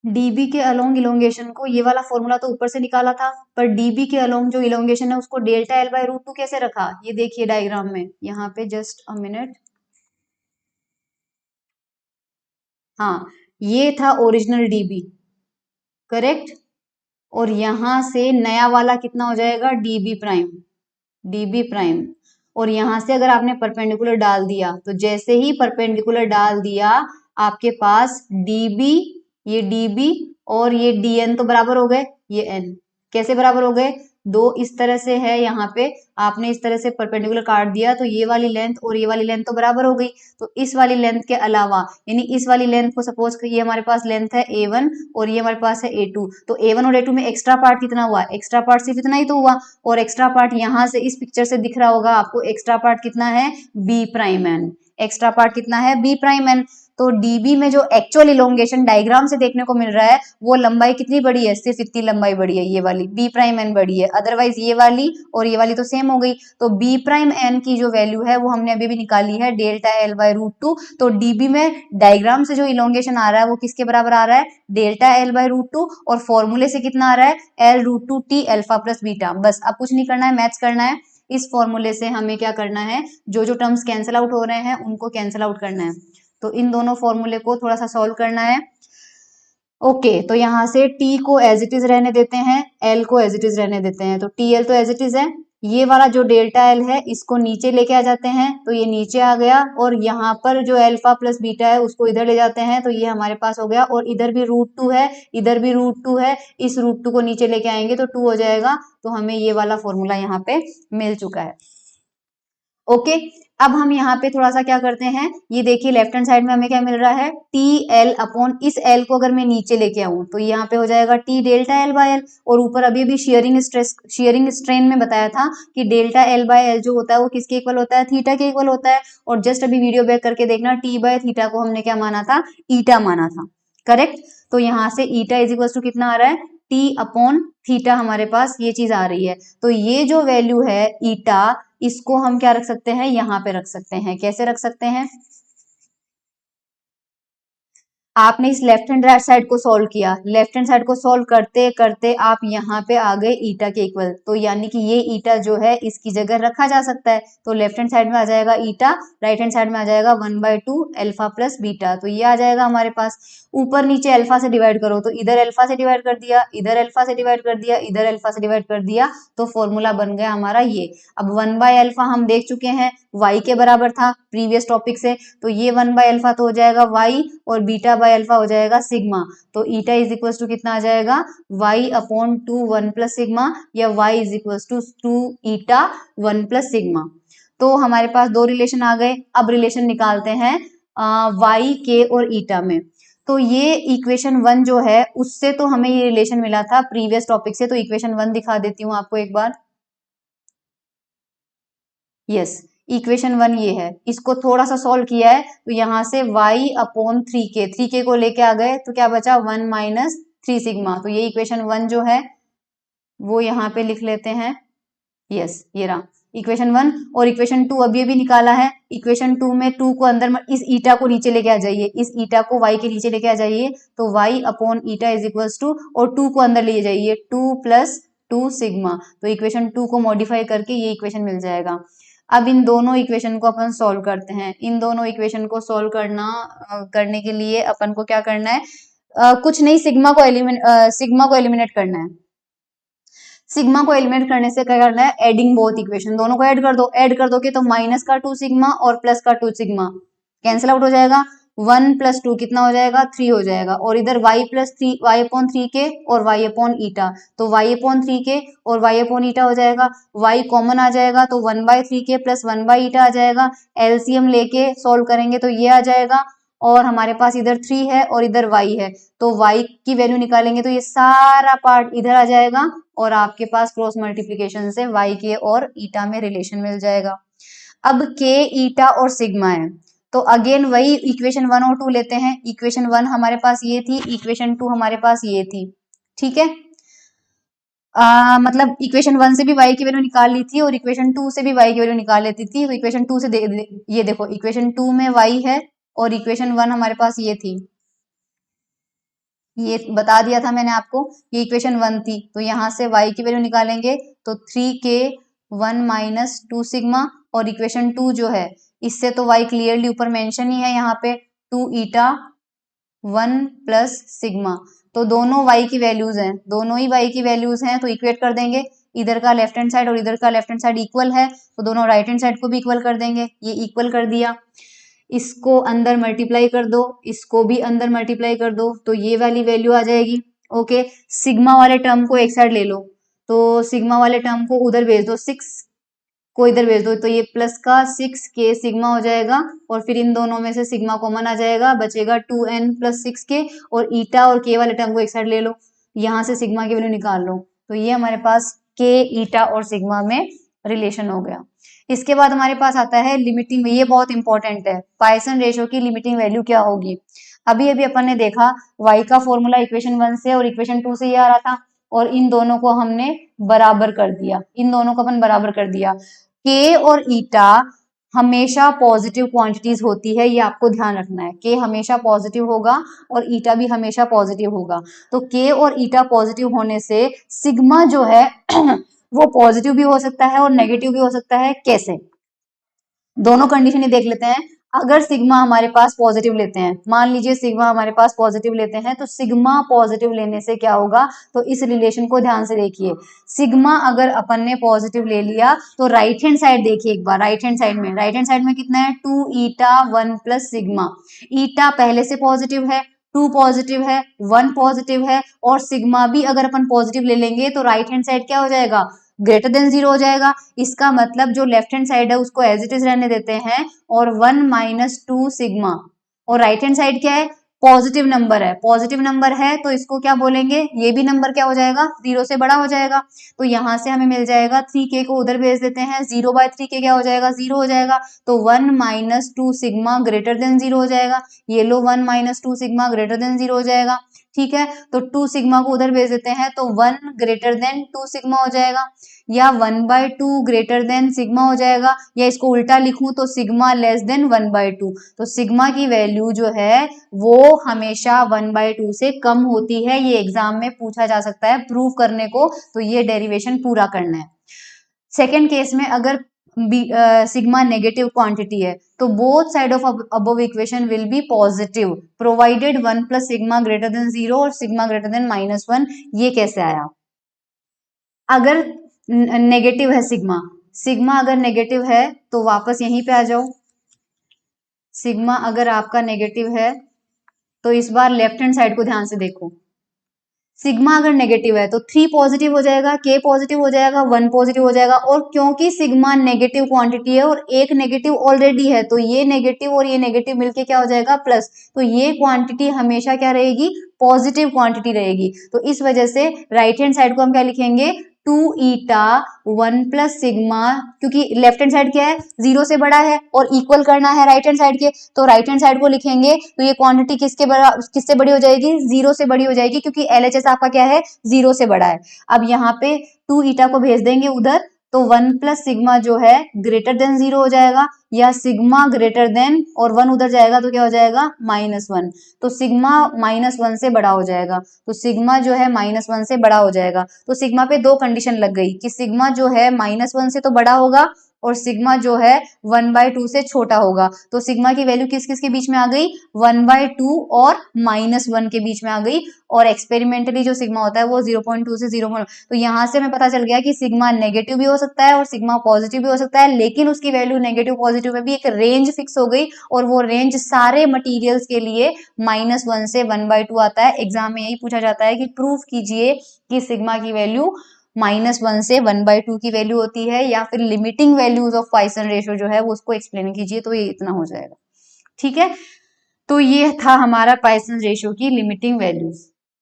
डीबी के अलोंग इलोंगेशन को, ये वाला फॉर्मूला तो ऊपर से निकाला था, पर डीबी के अलोंग जो इलोंगेशन है उसको डेल्टा L/√2 कैसे रखा, ये देखिए डायग्राम में, यहाँ पे जस्ट अ मिनट। हाँ, ये था ओरिजिनल डीबी, करेक्ट। और यहां से नया वाला कितना हो जाएगा, डीबी प्राइम। और यहां से अगर आपने परपेंडिकुलर डाल दिया, तो जैसे ही परपेंडिकुलर डाल दिया, आपके पास डीबी, ये डीबी और ये डीएन तो बराबर हो गए, ये एन कैसे बराबर हो गए, दो इस तरह से है, यहाँ पे आपने इस तरह से परपेंडिकुलर काट दिया, तो ये वाली लेंथ और ये वाली लेंथ तो बराबर हो गई। तो इस वाली लेंथ के अलावा, यानी इस वाली लेंथ को सपोज ये हमारे पास लेंथ है A1 और ये हमारे पास है A2, तो A1 और A2 में एक्स्ट्रा पार्ट कितना हुआ, एक्स्ट्रा पार्ट सिर्फ इतना ही तो हुआ, और एक्स्ट्रा पार्ट यहाँ से इस पिक्चर से दिख रहा होगा आपको, एक्स्ट्रा पार्ट कितना है, B'(n), एक्स्ट्रा पार्ट कितना है, B'(n). तो डीबी में जो एक्चुअल इलोंगेशन डायग्राम से देखने को मिल रहा है, वो लंबाई कितनी बड़ी है, सिर्फ इतनी लंबाई बड़ी है, ये वाली B'(n) बड़ी है, अदरवाइज ये वाली और ये वाली तो सेम हो गई। तो B'(n) की जो वैल्यू है वो हमने अभी भी निकाली है, डेल्टा L/√2। तो डीबी में डायग्राम से जो इलोंगेशन आ रहा है वो किसके बराबर आ रहा है, डेल्टा L/√2, और फॉर्मूले से कितना आ रहा है, L√2 T alpha plus beta. बस अब कुछ नहीं करना है, मैथ्स करना है। इस फॉर्मूले से हमें क्या करना है, जो जो टर्म्स कैंसिल आउट हो रहे हैं उनको कैंसिल आउट करना है। तो इन दोनों फॉर्मूले को थोड़ा सा सॉल्व करना है। ओके, तो यहाँ से t को एज इट इज रहने देते हैं, l को एज इट इज रहने देते हैं। तो TL तो एज इट इज है, ये वाला जो डेल्टा L है इसको नीचे लेके आ जाते हैं, तो ये नीचे आ गया, और यहाँ पर जो अल्फा प्लस बीटा है उसको इधर ले जाते हैं, तो ये हमारे पास हो गया, और इधर भी √2 है, इधर भी √2 है, इस √2 को नीचे लेके आएंगे तो 2 हो जाएगा। तो हमें ये वाला फॉर्मूला यहाँ पे मिल चुका है। ओके, अब हम यहाँ पे थोड़ा सा क्या करते हैं, ये देखिए लेफ्ट हैंड साइड में हमें क्या मिल रहा है, TL अपॉन इस L को अगर मैं नीचे लेके आऊं तो यहाँ पे हो जाएगा T डेल्टा L/L, और ऊपर अभी भी शेयरिंग स्ट्रेन में बताया था कि डेल्टा L/L जो होता है वो किसके इक्वल होता है, थीटा के इक्वल होता है। और जस्ट अभी वीडियो बैक करके देखना, T/थीटा को हमने क्या माना था, ईटा माना था, करेक्ट। तो यहाँ से ईटा इज इक्वल टू कितना आ रहा है, T अपॉन थीटा, हमारे पास ये चीज आ रही है। तो ये जो वैल्यू है ईटा, इसको हम क्या रख सकते हैं, यहाँ पे रख सकते हैं। कैसे रख सकते हैं, आपने इस लेफ्ट हैंड राइट साइड को सॉल्व किया, लेफ्ट हैंड साइड को सॉल्व करते करते आप यहाँ पे आ गए ईटा के इक्वल, तो यानी कि ये ईटा जो है इसकी जगह रखा जा सकता है। तो लेफ्ट हैंड साइड में आ जाएगा ईटा, राइट हैंड साइड में आ जाएगा 1/2 अल्फा प्लस बीटा। तो ये आ जाएगा हमारे पास, ऊपर नीचे अल्फा से डिवाइड करो, तो इधर अल्फा से डिवाइड कर दिया, इधर अल्फा से डिवाइड कर दिया, इधर अल्फा से डिवाइड कर दिया, तो फॉर्मूला बन गया हमारा ये। अब 1/अल्फा हम देख चुके हैं, y के बराबर था प्रीवियस टॉपिक से, तो ये 1/अल्फा तो हो जाएगा y, और बीटा/अल्फा हो जाएगा सिग्मा। तो ईटा इज इक्वल टू कितना आ जाएगा, y/2 1 प्लस सिग्मा, या y is equal to 2 eta 1 plus sigma. तो हमारे पास दो रिलेशन आ गए। अब रिलेशन निकालते हैं y के और ईटा में। तो ये इक्वेशन 1 जो है उससे तो हमें ये रिलेशन मिला था प्रीवियस टॉपिक से, तो इक्वेशन 1 दिखा देती हूँ आपको एक बार। यस, इक्वेशन 1 ये है, इसको थोड़ा सा सॉल्व किया है, तो यहाँ से y/3k को लेके आ गए, तो क्या बचा 1 माइनस 3 सिग्मा। तो ये इक्वेशन 1 जो है वो यहाँ पे लिख लेते हैं। यस, ये रहा इक्वेशन 1। और इक्वेशन 2 अभी निकाला है, इक्वेशन 2 में 2 को अंदर, इस ईटा को नीचे लेके आ जाइए, इस ईटा को y के नीचे लेके आ जाइए, तो y upon eta is equal to, और 2 को अंदर ले जाइए, 2 प्लस 2 सिग्मा। तो इक्वेशन 2 को मॉडिफाई करके ये इक्वेशन मिल जाएगा। अब इन दोनों इक्वेशन को अपन सॉल्व करते हैं। इन दोनों इक्वेशन को सॉल्व करने के लिए अपन को क्या करना है, कुछ नहीं, सिग्मा को एलिमिनेट करना है। सिग्मा को एलिमिनेट करने से क्या करना है, एडिंग बोथ इक्वेशन, दोनों को ऐड कर दोगे तो माइनस का 2 सिग्मा और प्लस का 2 सिग्मा कैंसिल आउट हो जाएगा, 1 प्लस 2 कितना हो जाएगा, 3 हो जाएगा, और इधर y/3k और y/ईटा, तो y/3k और y/ईटा हो जाएगा, y कॉमन आ जाएगा तो 1/3k प्लस 1/ईटा आ जाएगा, एलसीएम लेके सॉल्व करेंगे तो ये आ जाएगा, और हमारे पास इधर 3 है और इधर y है, तो y की वैल्यू निकालेंगे तो ये सारा पार्ट इधर आ जाएगा और आपके पास क्रॉस मल्टीप्लीकेशन से y के और ईटा में रिलेशन मिल जाएगा। अब k, ईटा और सिग्मा है, तो अगेन वही इक्वेशन 1 और 2 लेते हैं। इक्वेशन 1 हमारे पास ये थी, इक्वेशन 2 हमारे पास ये थी, ठीक है। मतलब इक्वेशन 1 से भी y की वैल्यू निकाल ली थी और इक्वेशन 2 से भी y की वैल्यू निकाल लेती थी। तो इक्वेशन 2 से ये देखो इक्वेशन 2 में y है और इक्वेशन 1 हमारे पास ये थी, ये बता दिया था मैंने आपको, ये इक्वेशन 1 थी। तो यहाँ से y की वैल्यू निकालेंगे तो 3k 1 माइनस 2 सिग्मा, और इक्वेशन 2 जो है इससे तो y क्लियरली ऊपर मेंशन ही है यहाँ पे 2 ईटा 1 प्लस सिग्मा, तो दोनों y की वैल्यूज हैं, दोनों ही y की वैल्यूज हैं, तो इक्वेट कर देंगे। इधर का लेफ्ट हैंड साइड और इधर का लेफ्ट हैंड साइड इक्वल है, तो दोनों राइट हैंड साइड को भी इक्वल कर देंगे। ये इक्वल कर दिया, इसको अंदर मल्टीप्लाई कर दो, इसको भी अंदर मल्टीप्लाई कर दो, तो ये वाली वैल्यू आ जाएगी। ओके, सिग्मा वाले टर्म को एक साइड ले लो, तो सिग्मा वाले टर्म को उधर भेज दो, 6 को इधर भेज दो, तो ये प्लस का 6k सिग्मा हो जाएगा, और फिर इन दोनों में से सिग्मा कॉमन आ जाएगा, बचेगा 2n प्लस 6k, और ईटा और k वाले टर्म को एक साइड ले लो, यहाँ से सिग्मा की वैल्यू निकाल लो, तो ये हमारे पास k, ईटा और सिग्मा में रिलेशन हो गया। इसके बाद हमारे पास आता है लिमिटिंग, ये बहुत इंपॉर्टेंट है, पॉइसन रेशियो की लिमिटिंग वैल्यू क्या होगी। अभी अभी अपन ने देखा y का फॉर्मूला इक्वेशन 1 से और इक्वेशन 2 से ये आ रहा था, और इन दोनों को हमने बराबर कर दिया, इन दोनों को अपन बराबर कर दिया। k और ईटा हमेशा पॉजिटिव क्वांटिटीज होती है, ये आपको ध्यान रखना है, k हमेशा पॉजिटिव होगा और ईटा भी हमेशा पॉजिटिव होगा। तो k और ईटा पॉजिटिव होने से सिग्मा जो है वो पॉजिटिव भी हो सकता है और नेगेटिव भी हो सकता है। कैसे, दोनों कंडीशन ही देख लेते हैं। अगर सिग्मा हमारे पास पॉजिटिव लेते हैं, मान लीजिए सिग्मा हमारे पास पॉजिटिव लेते हैं, तो सिग्मा पॉजिटिव लेने से क्या होगा, तो इस रिलेशन को ध्यान से देखिए। सिग्मा अगर अपन ने पॉजिटिव ले लिया तो राइट हैंड साइड देखिए एक बार, राइट हैंड साइड में कितना है, 2 ईटा 1 प्लस सिग्मा। ईटा पहले से पॉजिटिव है, 2 पॉजिटिव है, 1 पॉजिटिव है, और सिग्मा भी अगर अपन पॉजिटिव ले लेंगे तो राइट हैंड साइड क्या हो जाएगा, ग्रेटर देन 0 हो जाएगा। इसका मतलब जो लेफ्ट हैंड साइड है उसको एज इट इज रहने देते हैं, और 1 माइनस 2 सिग्मा, और राइट हैंड साइड क्या है, पॉजिटिव नंबर है, पॉजिटिव नंबर है तो इसको क्या बोलेंगे, ये भी नंबर क्या हो जाएगा, 0 से बड़ा हो जाएगा। तो यहाँ से हमें मिल जाएगा 3k को उधर भेज देते हैं, 0/3k क्या हो जाएगा, 0 हो जाएगा, तो 1 माइनस 2 सिग्मा ग्रेटर देन 0 हो जाएगा। ये लो 1 माइनस 2 सिग्मा ग्रेटर देन 0 हो जाएगा, ठीक है। तो 2 सिग्मा को उधर भेज देते हैं, तो 1 ग्रेटर देन 2 सिग्मा हो जाएगा, या 1/2 ग्रेटर देन सिग्मा हो जाएगा, या इसको उल्टा लिखूं तो सिग्मा लेस देन 1/2। तो सिग्मा की वैल्यू जो है वो हमेशा 1/2 से कम होती है, ये एग्जाम में पूछा जा सकता है प्रूव करने को, तो ये डेरिवेशन पूरा करना है। सेकेंड केस में अगर सिग्मा नेगेटिव क्वांटिटी है तो both side of above equation will be positive provided 1 plus sigma greater than 0 और सिग्मा ग्रेटर देन -1। ये कैसे आया, अगर नेगेटिव है सिग्मा, सिग्मा अगर नेगेटिव है तो वापस यहीं पे आ जाओ। सिग्मा अगर आपका नेगेटिव है तो इस बार लेफ्ट हैंड साइड को ध्यान से देखो, सिग्मा अगर नेगेटिव है तो 3 पॉजिटिव हो जाएगा, k पॉजिटिव हो जाएगा, 1 पॉजिटिव हो जाएगा, और क्योंकि सिग्मा नेगेटिव क्वांटिटी है और एक नेगेटिव ऑलरेडी है तो ये नेगेटिव और ये नेगेटिव मिलके क्या हो जाएगा, प्लस, तो ये क्वांटिटी हमेशा क्या रहेगी, पॉजिटिव क्वांटिटी रहेगी। तो इस वजह से राइट हैंड साइड को हम क्या लिखेंगे, 2 ईटा 1 प्लस सिग्मा, क्योंकि लेफ्ट हैंड साइड क्या है, 0 से बड़ा है और इक्वल करना है राइट हैंड साइड के, तो राइट हैंड साइड को लिखेंगे तो ये क्वांटिटी किससे बड़ी हो जाएगी, 0 से बड़ी हो जाएगी, क्योंकि LHS आपका क्या है, 0 से बड़ा है। अब यहाँ पे 2 ईटा को भेज देंगे उधर, तो 1 प्लस सिग्मा जो है ग्रेटर देन 0 हो जाएगा, या सिग्मा ग्रेटर देन, और 1 उधर जाएगा तो क्या हो जाएगा, -1, तो सिग्मा -1 से बड़ा हो जाएगा, तो सिग्मा जो है -1 से बड़ा हो जाएगा। तो सिग्मा पे दो कंडीशन लग गई कि सिग्मा जो है -1 से तो बड़ा होगा और सिग्मा जो है 1/2 से छोटा होगा। तो सिग्मा की वैल्यू किस किस के बीच में आ गई, 1/2 और -1 के बीच में आ गई, और एक्सपेरिमेंटली जो सिग्मा होता है वो 0.2 से 0, तो यहाँ से हमें पता चल गया कि सिग्मा नेगेटिव भी हो सकता है और सिग्मा पॉजिटिव भी हो सकता है, लेकिन उसकी वैल्यू नेगेटिव पॉजिटिव में भी एक रेंज फिक्स हो गई, और वो रेंज सारे मटीरियल्स के लिए -1 से 1/2 आता है। एग्जाम में यही पूछा जाता है कि प्रूफ कीजिए कि सिग्मा की वैल्यू -1 से 1/2 की वैल्यू होती है, या फिर limiting values of Poisson ratio जो है वो उसको एक्सप्लेन कीजिए, तो ये इतना हो जाएगा, ठीक है। तो ये था हमारा पॉइसन रेशियो की लिमिटिंग वैल्यूज।